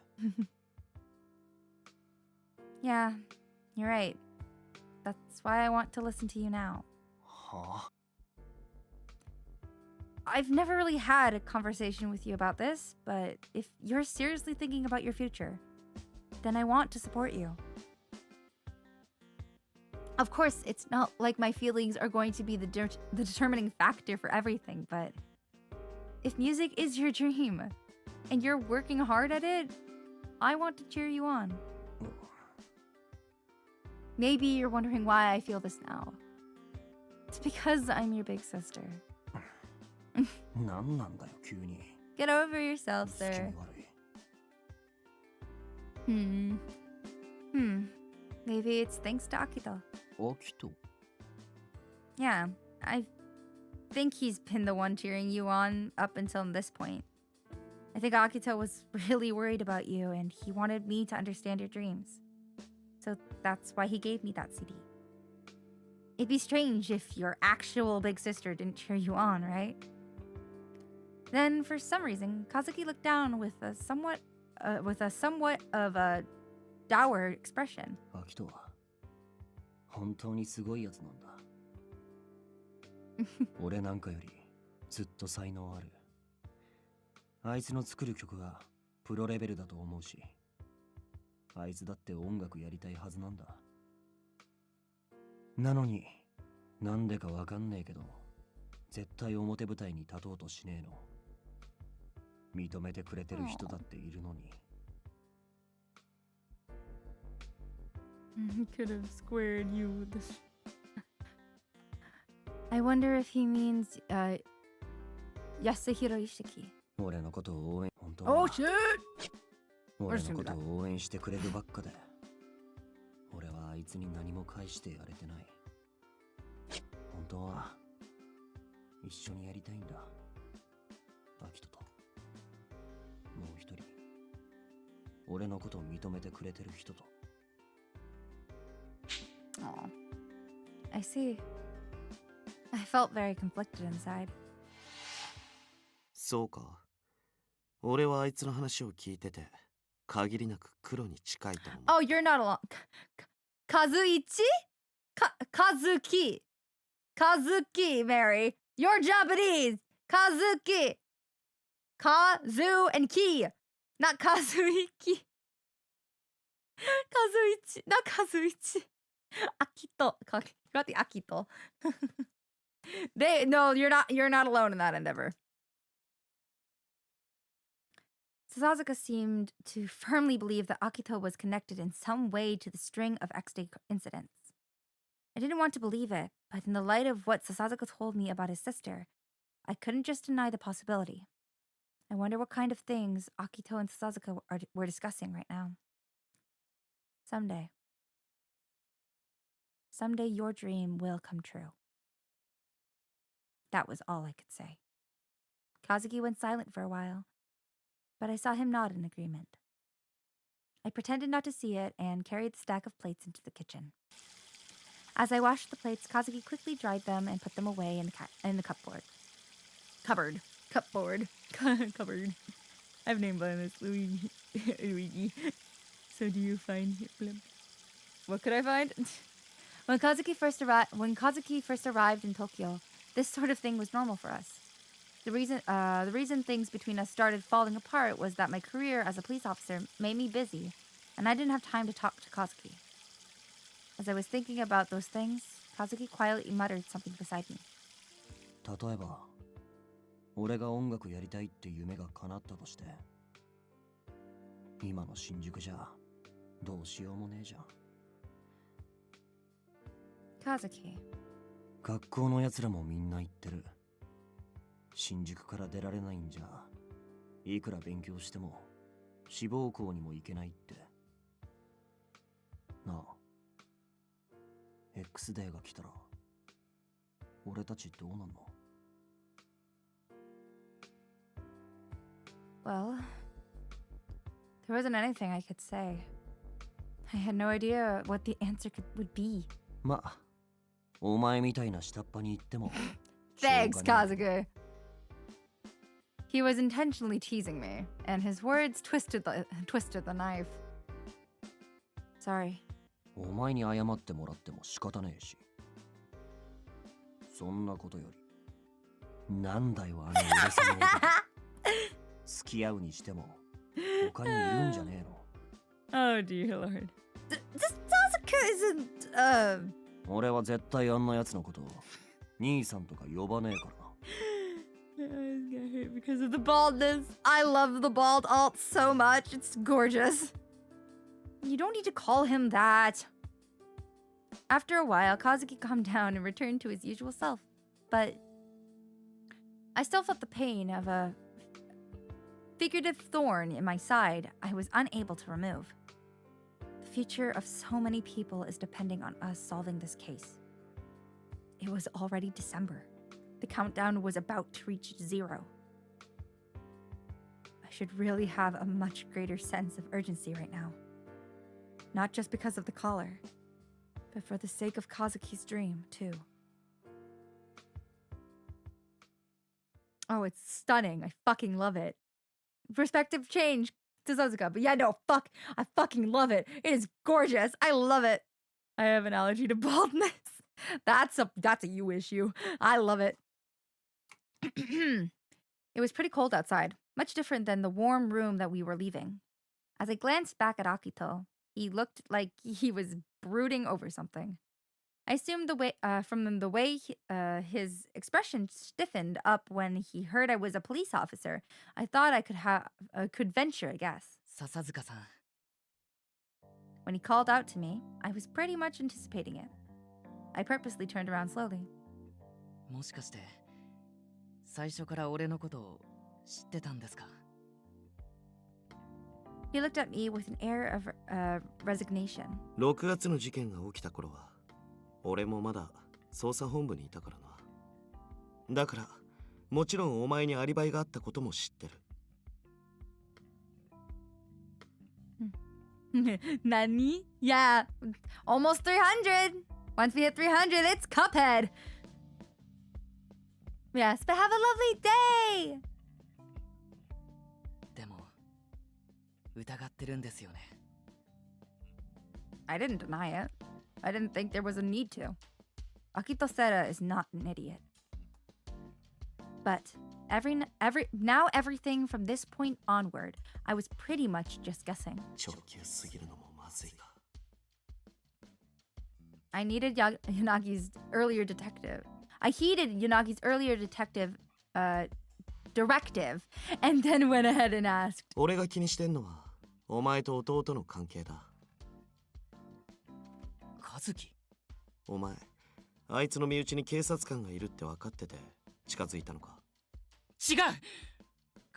A: Yeah, you're right. That's why I want to listen to you now.
C: はあ?
A: I've never really had a conversation with you about this, but if you're seriously thinking about your future, then I want to support you. Of course, it's not like my feelings are going to be the determining factor for everything, but if music is your dream and you're working hard at it, I want to cheer you on. Maybe you're wondering why I feel this now. It's because I'm your big sister.
C: 何なんだよ急に。
A: Get over yourself, sir. Maybe it's thanks to Akito.
C: 秋と。
A: Yeah, I think he's been the one cheering you on up until this point. I think Akito was really worried about you and he wanted me to understand your dreams. So that's why he gave me that CD. It'd be strange if your actual big sister didn't cheer you on, right? Then, for some reason, Kazuki looked down with a somewhat of a dour expression.
C: 秋とは本当にすごいやつなんだ。俺なんかよりずっと才能ある。あいつの作る曲がプロレベルだと思うし、あいつだって音楽やりたいはずなんだ。なのに、なんでかわかんねえけど、絶対表舞台に立とうとしねえの。認めてくれてる人だっているのに。
A: He could have squared you with this. I wonder if he means, Yasuhiro Ishiki.
C: 俺のことを応援、本当は。
A: Oh shit!
C: 俺のことを応援してくれるばっかで。俺はあいつに何も返してやれてない。当は一緒にやりたいんだ。アキトと。もう一人、俺のことを認めてくれてる人と。
A: Oh, I see. I felt very conflicted inside.
B: そうか。俺はあいつの話を聞いてて、限りなく黒に近いと思う。
A: Oh, you're not alone. Kazuichi? Kazuki. Kazuki, Mary. You're Japanese. Kazuki. Kazu and Ki. Not Kazuiki. Kazuichi. Not Kazuichi. Akito. Got the Akito. No, you're not alone in that endeavor. Sasazuka seemed to firmly believe that Akito was connected in some way to the string of X-Day incidents. I didn't want to believe it, but in the light of what Sasazuka told me about his sister, I couldn't just deny the possibility. I wonder what kind of things Akito and Sasazuka were discussing right now. Someday your dream will come true. That was all I could say. Kazuki went silent for a while, but I saw him nod in agreement. I pretended not to see it and carried the stack of plates into the kitchen. As I washed the plates, Kazuki quickly dried them and put them away in the cupboard. Cupboard. Cupboard. I've named this Luigi. Luigi. So do you find him? What could I find? When Kazuki first arrived in Tokyo, this sort of thing was normal for us. The reason things between us started falling apart was that my career as a police officer made me busy, and I didn't have time to talk to Kazuki. As I was thinking about those things, Kazuki quietly muttered something beside me.
C: 例えば、俺が音楽やりたいって夢が叶ったとして、今の新宿じゃどうしようもねえじゃん。
A: Kazuki.
C: 学校の奴らもみんな言ってる。新宿から出られないんじゃ、いくら勉強しても志望校にも行けないって。なあ、X デーが来たら、俺たちどうなんの？
A: Well, there wasn't anything I could say. I had no idea what the answer would be.
C: まあ、お前みたいな下っ端に言っても。
A: Thanks, Kazuki. He was intentionally teasing me, and his words twisted the knife. Sorry.
C: お前に謝ってもらっても仕方ねえし。そんなことより、なんだよあの俺様の。付き合うにしても、他にいるんじゃねえの。
A: Oh dear lord. Sasazuka isn't,
C: 俺は絶対あんな奴のことを兄さんとか呼ばねえからな。
A: I was gonna hurt because of the baldness. I love the bald alt so much. It's gorgeous. You don't need to call him that. After a while, Kazuki calmed down and returned to his usual self. But I still felt the pain of a figurative thorn in my side I was unable to remove. The future of so many people is depending on us solving this case. It was already December. The countdown was about to reach 0. I should really have a much greater sense of urgency right now. Not just because of the caller, but for the sake of Kazuki's dream, too. Oh, it's stunning. I fucking love it. Perspective change to Sasazuka. But yeah, no, fuck. I fucking love it. It is gorgeous. I love it. I have an allergy to baldness. That's a you issue. I love it. It was pretty cold outside, much different than the warm room that we were leaving. As I glanced back at Akito, he looked like he was brooding over something. I assumed from the way his expression stiffened up when he heard I was a police officer, I thought I could venture a guess.
D: Sasazuka-san.
A: When he called out to me, I was pretty much anticipating it. I purposely turned around slowly.
D: もしかして最初から俺のことを知ってたんですか?
A: He looked at me with an air of resignation.
B: 6月の事件が起きた頃は、俺もまだ捜査本部にいたからな。だからもちろんお前にアリバイがあったことも知ってる。
A: Nani? Yeah, almost 300. Once we hit 300, it's Cuphead. Yes, but have a lovely day.
D: でも疑ってるんですよね。
A: I didn't deny it. I didn't think there was a need to. Akito Seta is not an idiot. But now everything from this point onward, I was pretty much just guessing.
B: 直球すぎるのもまずいが。
A: I needed Yanagi's earlier detective. I heeded Yanagi's earlier detective directive and then went ahead and asked.
B: 俺が気にしてんのはお前と弟の関係だ。
D: 和樹。
B: お前、あいつの身内に警察官がいるって分かってて近づいたのか。
D: 違う。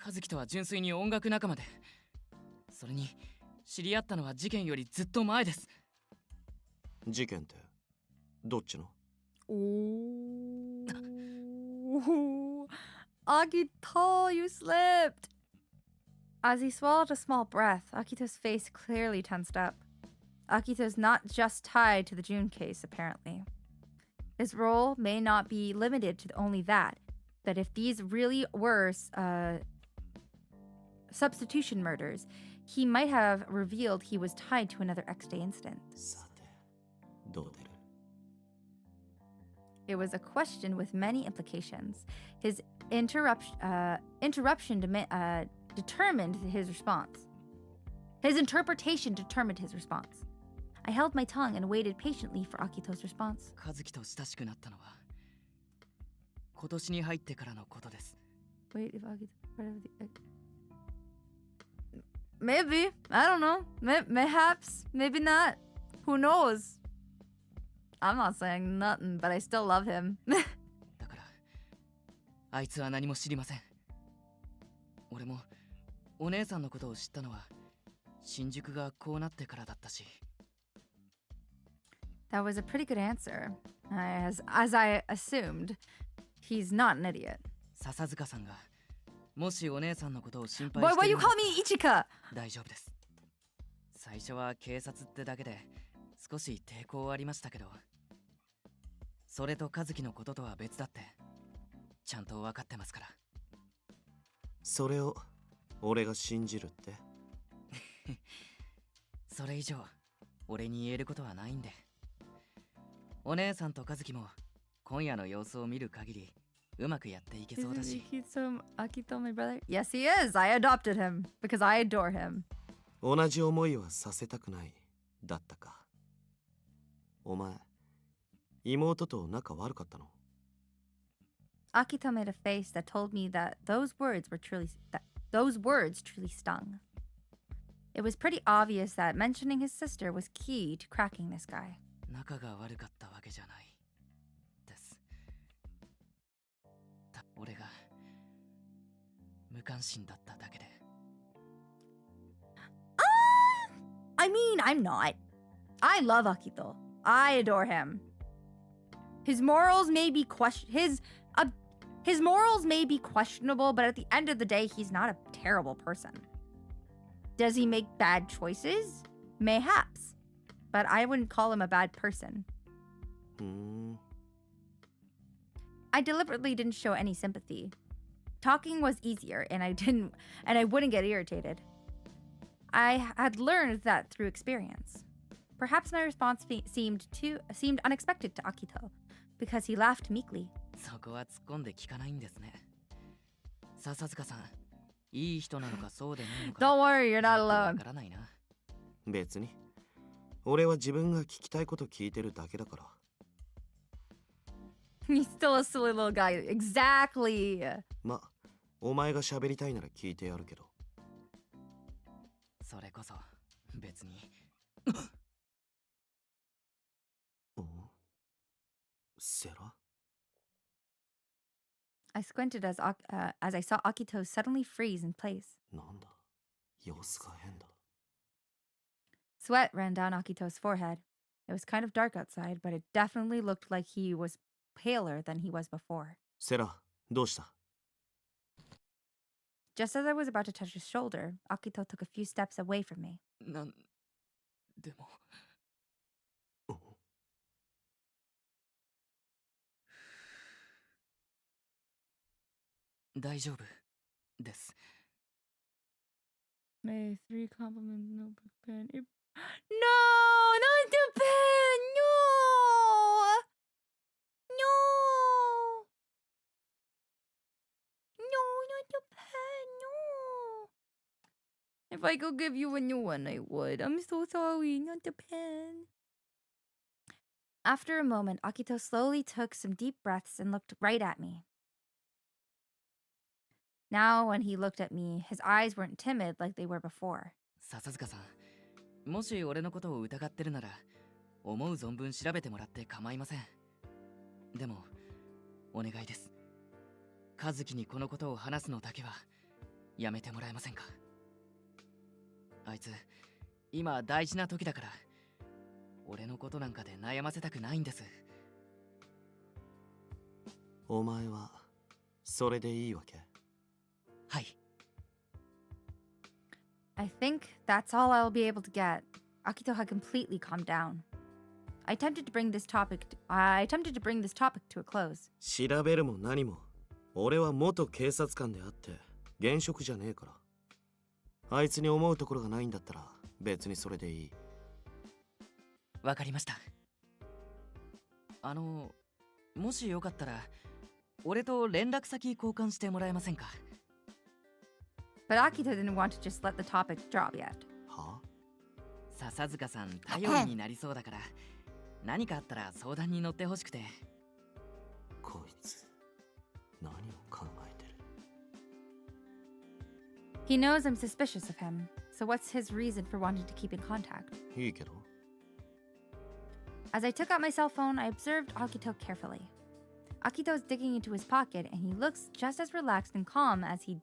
D: 和樹とは純粋に音楽仲間で、それに知り合ったのは事件よりずっと前です。
B: 事件ってどっちの？
A: Oh, Akito, you slipped. As he swallowed a small breath, Akito's face clearly tensed up. Akito's not just tied to the June case, apparently. His role may not be limited to only that, but if these really were substitution murders, he might have revealed he was tied to another X-Day incident.
B: さて、どう出る？
A: It was a question with many implications. His interruption determined his response. His interpretation determined his response. I held my tongue and waited patiently for Akito's response.
D: 和樹と親しくなったのは今年に入ってからのことです。
A: Wait, if Akito... Maybe. I don't know. Mayhaps. Maybe not. Who knows? I'm not saying nothing, but I still love him.
D: だからあいつは何も知りません。俺もお姉さんのことを知ったのは新宿がこうなってからだったし。
A: That was a pretty good answer. As I assumed, he's not an idiot.
D: 笹塚さんがもしお姉さんのことを心配
A: Boy,
D: して
A: why
D: る
A: you
D: の
A: call
D: だ
A: me Ichika?
D: 大丈夫です。最初は警察ってだけで少し抵抗ありましたけど、それと和樹のこととは別だってちゃんと分かってますから。
B: それを俺が信じるって？
D: それ以上俺に言えることはないんで。お姉さんと和樹も今夜の様子を見る限りうまくやっていけそうだし。
A: Isn't Akito my brother? Yes, he is. I adopted him because I adore him.
B: 同じ思いはさせたくないだったか。お前、妹と仲悪かったの？
A: Akito made a face that told me that those words truly stung. It was pretty obvious that mentioning his sister was key to cracking this guy.
D: 仲が悪かったわけじゃないです。俺が無関心だっただけで。
A: I mean, I'm not. I love Akito. I adore him. His morals may be his morals may be questionable, but at the end of the day, he's not a terrible person. Does he make bad choices? Mayhaps. But I wouldn't call him a bad person. I deliberately didn't show any sympathy. Talking was easier, and I wouldn't get irritated. I had learned that through experience. Perhaps my response seemed unexpected to Akito, because he laughed meekly.
D: そこは突っ込んで聞かないんですね。笹塚さん、いい人なのかそうでないのか。
A: Don't worry, you're not
D: わ
A: alone.
D: からないな。
B: 別に。俺は自分が聞きたいこと聞いてるだけだから。
A: He's still a silly little guy. Exactly.
B: ま、お前が喋りたいなら聞いてやるけど。
D: それこそ別に。
B: セラ？
A: I squinted as I saw Akito suddenly freeze in place.
B: なんだ？様子が変だ。
A: Sweat ran down Akito's forehead. It was kind of dark outside, but it definitely looked like he was paler than he was before.
B: セラ、どうした
A: Just as I was about to touch his shoulder, Akito took a few steps away from me.
D: なんでも大丈夫です。
A: May 3 compliments notebook pen. No! Not the pen! No! No! No, not the pen! No! If I could give you a new one, I would. I'm so sorry, not the pen. After a moment, Akito slowly took some deep breaths and looked right at me. Now, when he looked at me, his eyes weren't timid like they were before.
D: 笹塚さん、もし俺のことを疑ってるなら、思う存分調べてもらって構いません。でも、お願いです。和樹にこのことを話すのだけはやめてもらえませんか。あいつ、今大事な時だから、俺のことなんかで悩ませたくないんです。
B: お前はそれでいいわけ
D: はい。
A: I think that's all I'll be able to get. Akito had completely calmed down. I attempted to bring this topic to a close.
B: 調べるも何も俺は元警察官であって現職じゃねえからあいつに思うところがないんだったら別にそれでいい
D: わかりました。もしよかったら俺と連絡先交換してもらえませんか。
A: But Akito didn't want to just let the topic drop yet.
B: は
D: 笹塚さん頼りになりそうだから何かあったら相談に乗ってほしくて。
B: こいつ何を考えてる
A: He knows I'm suspicious of him, so what's his reason for wanting to keep in contact?
B: いいけど
A: As I took out my cell phone, I observed Akito carefully. Akito is digging into his pocket, and he looks just as relaxed and calm as he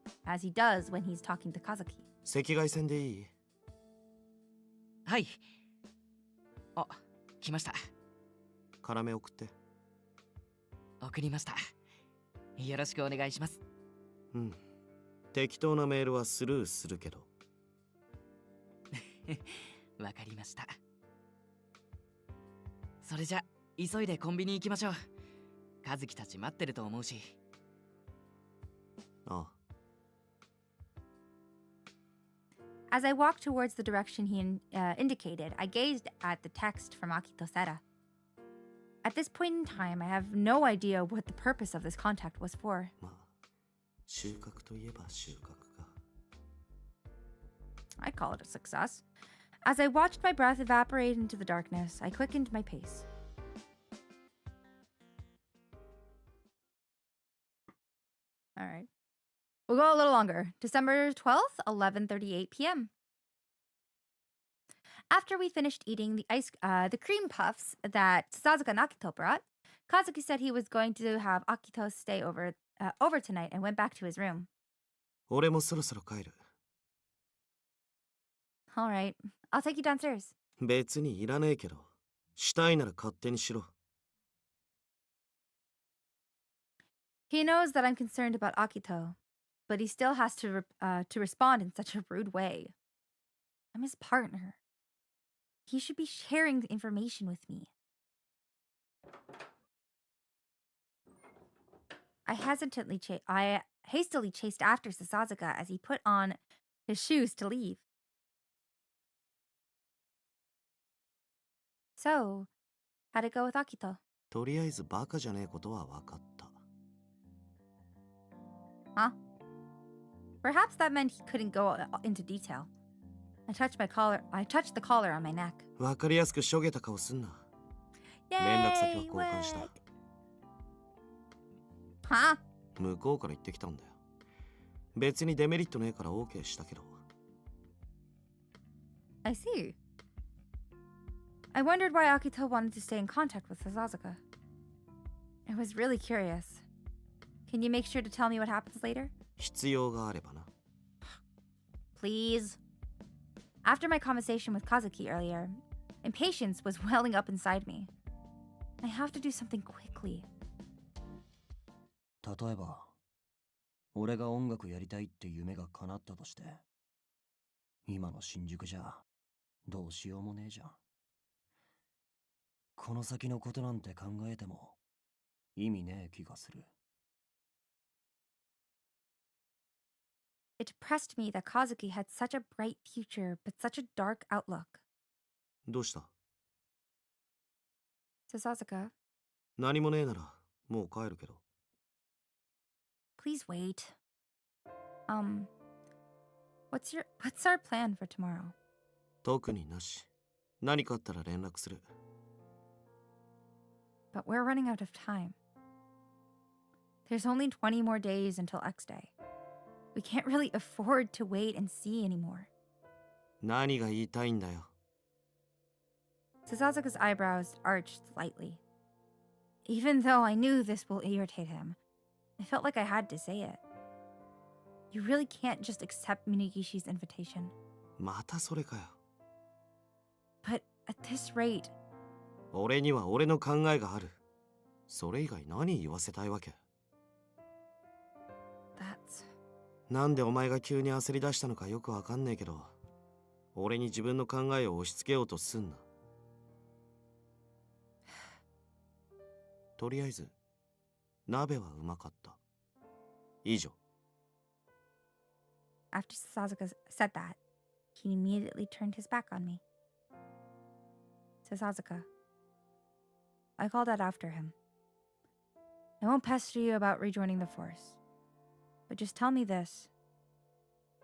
A: does when he's talking to Kazuki.
B: 赤外線でいい
D: はい。あ、来ました。
B: 辛め送って
D: 送りました。よろしくお願いします。
B: うん適当なメールはスルーするけど
D: わかりました。それじゃ急いでコンビニ行きましょう。和樹たち待ってると思うし。
B: ああ
A: As I walked towards the direction he indicated, I gazed at the text from Akito Seta. At this point in time, I have no idea what the purpose of this contact was for.
B: まあ収穫といえば収穫か
A: I call it a success. As I watched my breath evaporate into the darkness, I quickened my pace. All right. We'll go a little longer. December 12th, 11:38 p.m. After we finished eating the cream puffs that Sasazuka and Akito brought, Kazuki said he was going to have Akito stay over tonight and went back to his room.
B: 俺もそろそろ帰る
A: All right. I'll take you downstairs.
B: 別にいらねえけどしたいなら勝手にしろ
A: He knows that I'm concerned about Akito, but he still has to respond in such a rude way. I'm his partner. He should be sharing the information with me. I hastily chased after Sasazuka as he put on his shoes to leave. So, how'd it go with Akito?
B: とりあえずバカじゃねえことは分かった
A: Huh? Perhaps that meant he couldn't go into detail. I touched the collar on my neck.
B: 分かりやすくしょげた顔すんな
A: Yay!
B: 連絡先は交換した
A: Huh?
B: 向こうから言ってきたんだよ別にデメリットねえから OK したけど
A: I see. I wondered why Akito wanted to stay in contact with Sasazuka. I was really curious. Can you make sure to tell me what happens later?
B: 必要があればな
A: Please. After my conversation with Kazuki earlier, it Impatience was welling up inside me. I have to do something quickly.
C: 例えば、俺が音楽やりたいって夢が叶ったとして、今の新宿じゃどうしようもねえじゃん。この先のことなんて考えても意味ねえ気がする。
A: It depressed me that Kazuki had such a bright future, but such a dark outlook.
B: どうした？
A: Sasazuka,
B: 何もねえならもう帰るけど。
A: please wait. What's our plan for tomorrow?
B: 特になし。何かあったら連絡する。
A: But we're running out of time. There's only 20 more days until X Day. We can't really afford to wait and see anymore.
B: 何が言いたいんだよ。
A: Sasazuka's eyebrows arched slightly. Even though I knew this will irritate him, I felt like I had to say it. You really can't just accept Minagishi's invitation.
B: またそれかよ。
A: But at this rate,
B: 俺には俺の考えがある。それ以外何言わせたいわけ？
A: that's...
B: なんでお前が急に焦り出したのかよくわかんねえけど、俺に自分の考えを押し付けようとすんな。とりあえず、鍋はうまかった。以上。
A: After Sasazuka said that, he immediately turned his back on me. Sasazuka. I called out after him. I won't pester you about rejoining the force. But just tell me this.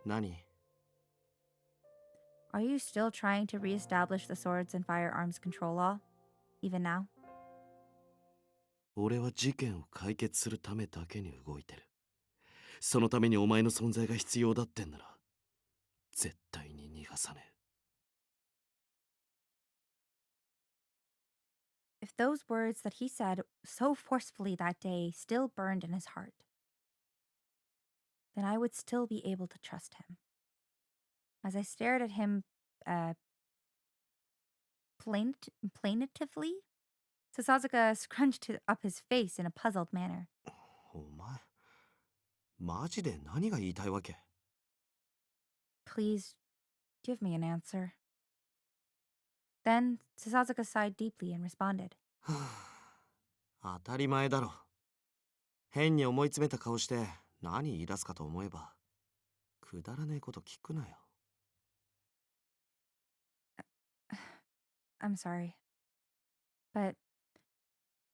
B: 何？
A: Are you still trying to reestablish the swords and firearms control law? Even now?
B: 俺は事件を解決するためだけに動いてる。そのためにお前の存在が必要だってんなら、絶対に逃がさねえ。
A: If those words that he said so forcefully that day still burned in his heart, then I would still be able to trust him. As I stared at him plaintively, Sasazuka scrunched up his face in a puzzled manner.
B: お前、マジで何が言いたいわけ？
A: Please, give me an answer. Then Sasazuka sighed deeply and responded.
B: 当たり前だろ。変に思い詰めた顔して何言い出すかと思えば、くだらねえこと聞くなよ。
A: I'm sorry. But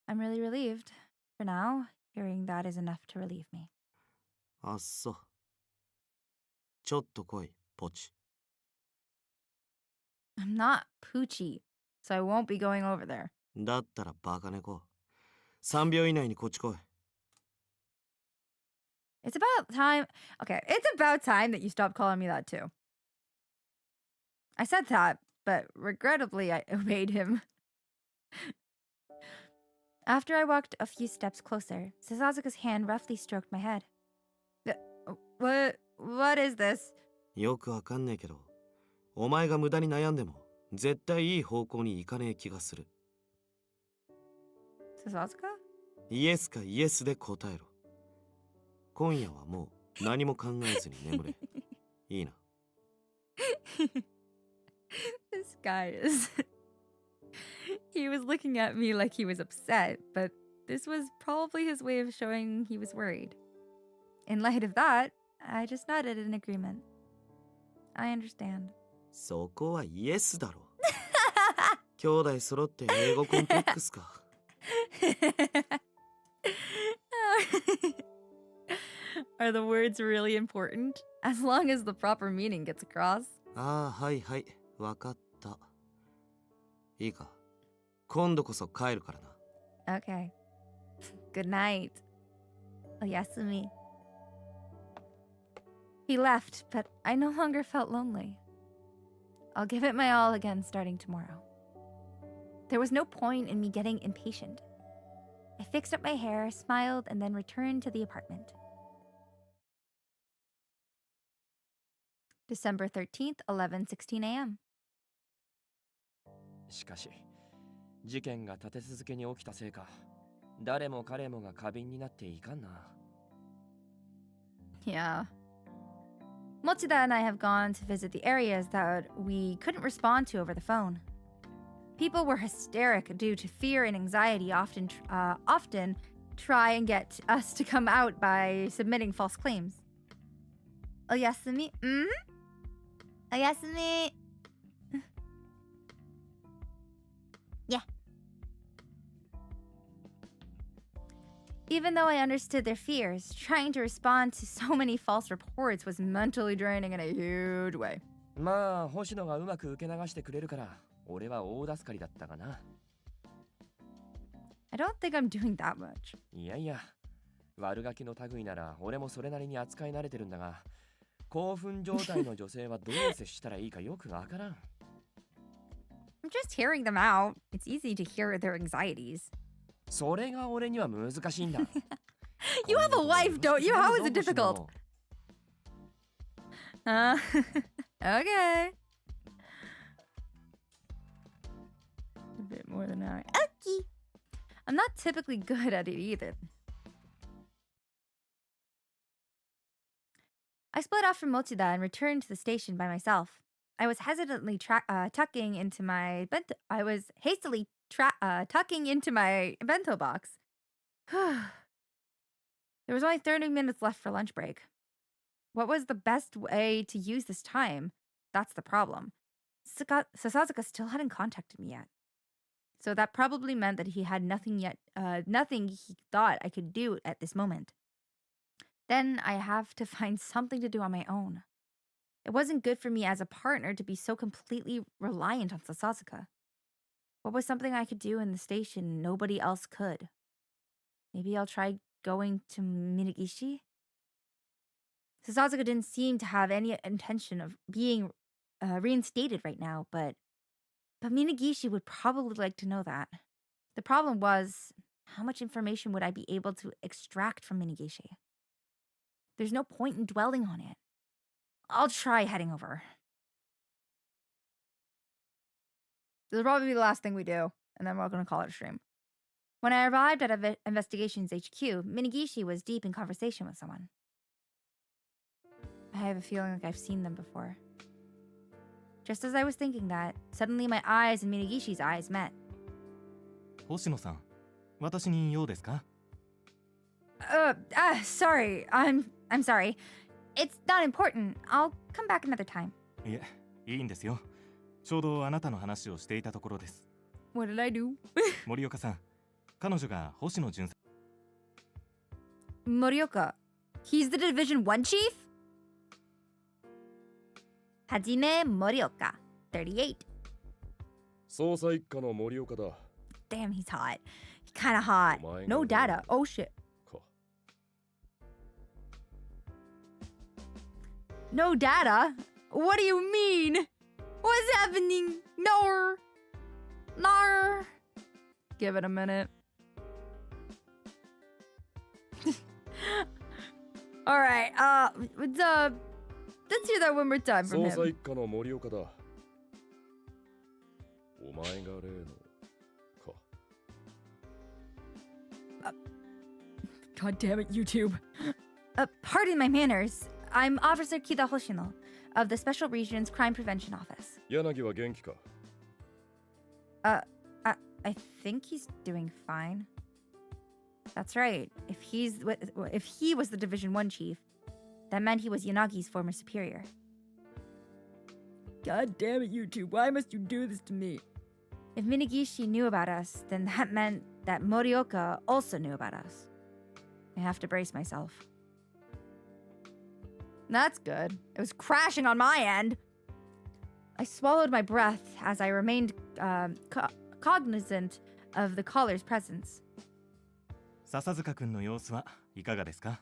A: I'm really relieved. For now, hearing that is enough to relieve me.
B: あっそ。ちょっと来い、ポチ。
A: I'm not Poochie, so I won't be going over there.
B: だったらバカ猫。3秒以内にこっち来い。
A: It's about time. Okay, it's about time that you stop calling me that too. I said that, but regrettably I obeyed him. After I walked a few steps closer, Sasazuka's hand roughly stroked my head. What is this?
B: よくわかんねえけど、お前が無駄に悩んでも絶対いい方向に行かねえ気がする。
A: Sasazuka?
B: イエスかイエスで答えろ。今夜はもう何も考えずに眠れ。いいな。
A: This guy is... He was looking at me like he was upset, but this was probably his way of showing he was worried. In light of that, I just nodded in agreement. I understand.
B: そこはイエスだろ。兄弟揃って英語コンプレックスか。
A: Are the words really important? As long as the proper meaning gets across.
B: ああ、はいはい、わかった。いいか。今度こそ帰るからな。
A: Okay. Good night. Oyasumi. He left, but I no longer felt lonely. I'll give it my all again starting tomorrow. There was no point in me getting impatient. I fixed up my hair, smiled, and then returned to the apartment. December 13th, 11:16 a.m.
C: しかし、事件が立て続けに起きたせいか、誰も彼もが過敏になっていかんな。
A: Yeah. Mochida and I have gone to visit the areas that we couldn't respond to over the phone. People were hysteric due to fear and anxiety, often try and get us to come out by submitting false claims. Oyasumi? Oyasumi. Yeah. Even though I understood their fears, trying to respond to so many false reports was mentally draining in a huge way.
C: まあ、星野がうまく受け流してくれるから、俺は大助かりだったがな。
A: I don't think I'm doing that much.
C: いやいや、悪ガキの類なら俺もそれなりに扱い慣れてるんだが、興奮状態の女性はどう接したらいいかよくわからん。
A: I'm just hearing them out. It's easy to hear their anxieties.
C: それが俺には難しいんだ。
A: You have a wife, don't you? How is it difficult? Okay. A bit more than I. Okay. I'm not typically good at it either. I split off from Mochida and returned to the station by myself. I was hesitantly tucking into my bento. I was hastily tucking into my bento box. There was only 30 minutes left for lunch break. What was the best way to use this time? That's the problem. Sasazuka still hadn't contacted me yet. So that probably meant that he had nothing he thought I could do at this moment. Then I have to find something to do on my own. It wasn't good for me as a partner to be so completely reliant on Sasazuka. What was something I could do in the station nobody else could? Maybe I'll try going to Minagishi? Sasazuka didn't seem to have any intention of being reinstated right now, but Minagishi would probably like to know that. The problem was, how much information would I be able to extract from Minagishi? There's no point in dwelling on it. I'll try heading over. This will probably be the last thing we do, and then we're going to call it a stream. When I arrived at Investigations HQ, Minagishi was deep in conversation with someone. I have a feeling like I've seen them before. Just as I was thinking that, suddenly my eyes and Minagishi's eyes met.
E: 星野さん、私に用ですか?
A: Sorry. I'm sorry. It's not important. I'll come back another time.
E: いえ、いいんですよ。ちょうどあなたの話をしていたところです。
A: What did I do?
E: 森岡さん、彼女が星野巡査。
A: Morioka. He's the Division 1 chief? Hajime Morioka, 38.
F: 捜査一課の森岡だ。
A: Damn, he's hot. He's kinda hot. No data. Oh shit.
F: か。
A: No data? What do you mean? What's happening? No. Nar. Give it a minute. Alright, let's hear that one more time from
F: 捜査
A: him.
F: 一課の森岡だ。お前が例のか。
A: God damn it, YouTube. Pardon my manners. I'm Officer Kida Hoshino of the Special Regions Crime Prevention Office.
F: 柳は元気か。
A: I think he's doing fine. That's right. If he was the Division 1 chief, that meant he was Yanagi's former superior. God damn it, YouTube. Why must you do this to me? If Minagishi knew about us, then that meant that Morioka also knew about us. I have to brace myself. That's good. It was crashing on my end. I swallowed my breath as I remained cognizant of the caller's presence.
E: 笹塚君の様子はいかがですか?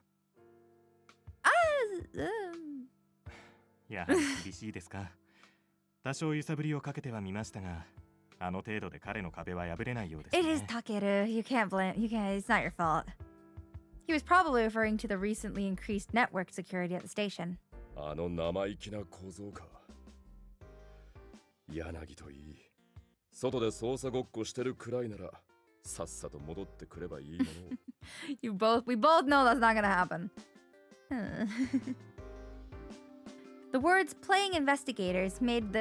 E: やはり厳しいですか? 多少揺さぶりをかけてはみましたが、あの程度で彼の壁は破れないようですね。
A: It is Takeru. You can't blame. It's not your fault. He was probably referring to the recently increased network security at the station.
F: あの生意気な小僧か。柳といい、外で捜査ごっこしてるくらいならさっさと戻ってくればいいものを。
A: We both know that's not gonna happen. The words playing investigators made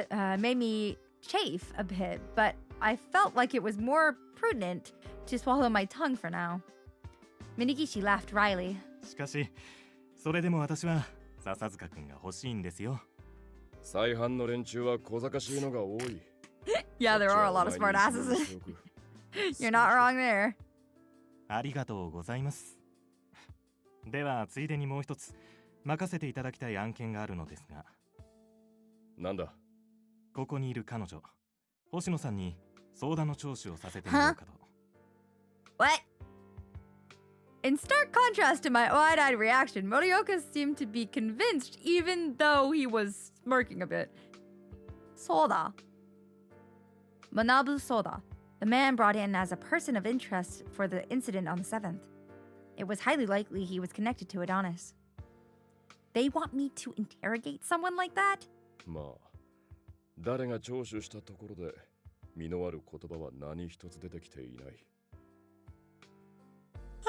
A: me chafe a bit, but I felt like it was more prudent to swallow my tongue for now. Minigishi laughed wryly.
E: しかしそれでも私は笹塚君が欲しいんですよ。
F: 再犯の連中は小賢しいのが多い。
A: Yeah, there are a lot of smart asses. You're not wrong there.
E: ありがとうございます。ではついでにもう一つ任せていただきたい案件があるのですが。
F: なんだ。
E: ここにいる彼女、星野さんに相談の聴取をさせてみようかと。
A: What? In stark contrast to my wide-eyed reaction, Morioka seemed to be convinced even though he was smirking a bit. Soda. Manabu Soda, the man brought in as a person of interest for the incident on the 7th. It was highly likely he was connected to Adonis. They want me to interrogate someone like that?
F: まあ、誰が聴取したところで身のある言葉は何一つ出てきていない。だ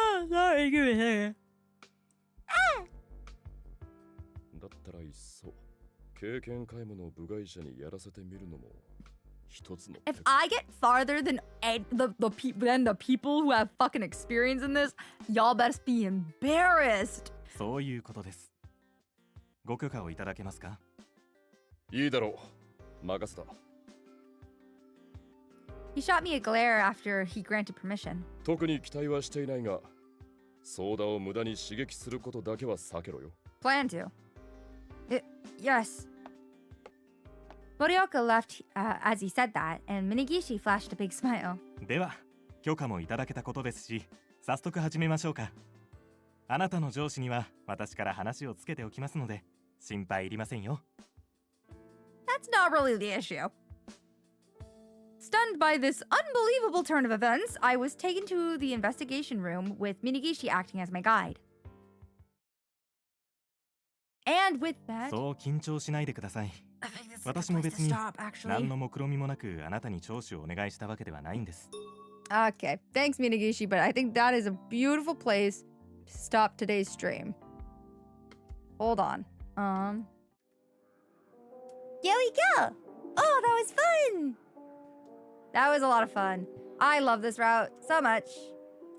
F: ったらいっそ経験皆無の部外者にやらせてみるのも一つの。
A: If I get farther than the people who have fucking experience in this, y'all best be embarrassed.
E: そういうことです。ご許可をいただけますか？
F: いいだろう。任せた。
A: He shot me a glare after he granted permission.
F: 特に期待はしていないが、ソーダを無駄に刺激することだけは避けろよ。
A: Plan to. Yes. Morioka left as he said that, and Minigishi flashed a big smile.
E: では、許可もいただけたことですし、早速始めましょうか。あなたの上司には私から話をつけておきますので、心配いりませんよ。
A: That's not really the issue. Stunned by this unbelievable turn of events, I was taken to the investigation room with Minigishi acting as my guide. And with that,
E: そう緊張しないでください。私も別に何の目論みもなくあなたに聴取をお願いしたわけではないんです。
A: Okay, thanks Minigishi, but I think that is a beautiful place to stop today's stream. Hold on. Here we go. Oh, that was fun. That was a lot of fun. I love this route so much.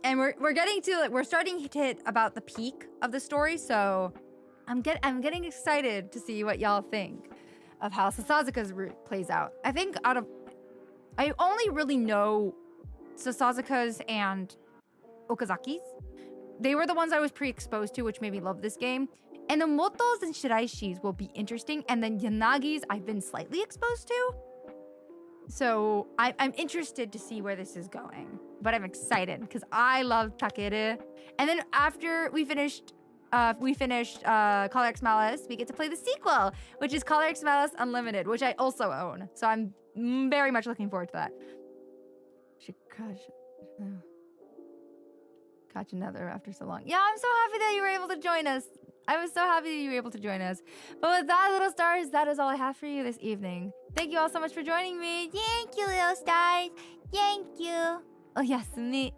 A: And we're getting to we're starting to hit about the peak of the story, so I'm getting excited to see what y'all think of how Sasazuka's route plays out. I think I only really know Sasazuka's and Okazaki's. They were the ones I was pre-exposed to, which made me love this game. And the Motos and Shiraishis will be interesting. And then Yanagi's I've been slightly exposed to. So I'm interested to see where this is going. But I'm excited because I love Takeru. And then after we finished Color X Malice, we get to play the sequel, which is Color X Malice Unlimited, which I also own. So I'm very much looking forward to that. Should catch another after so long. Yeah, I'm so happy that you were able to join us. I was so happy that you were able to join us. But with that, little stars, that is all I have for you this evening. Thank you all so much for joining me. Thank you, little stars. Thank you. Oh, yes, me.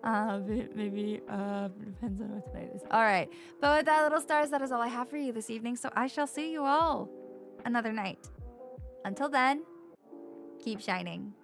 A: Maybe depends on what tonight is. All right. But with that, little stars, that is all I have for you this evening. So I shall see you all another night. Until then, keep shining.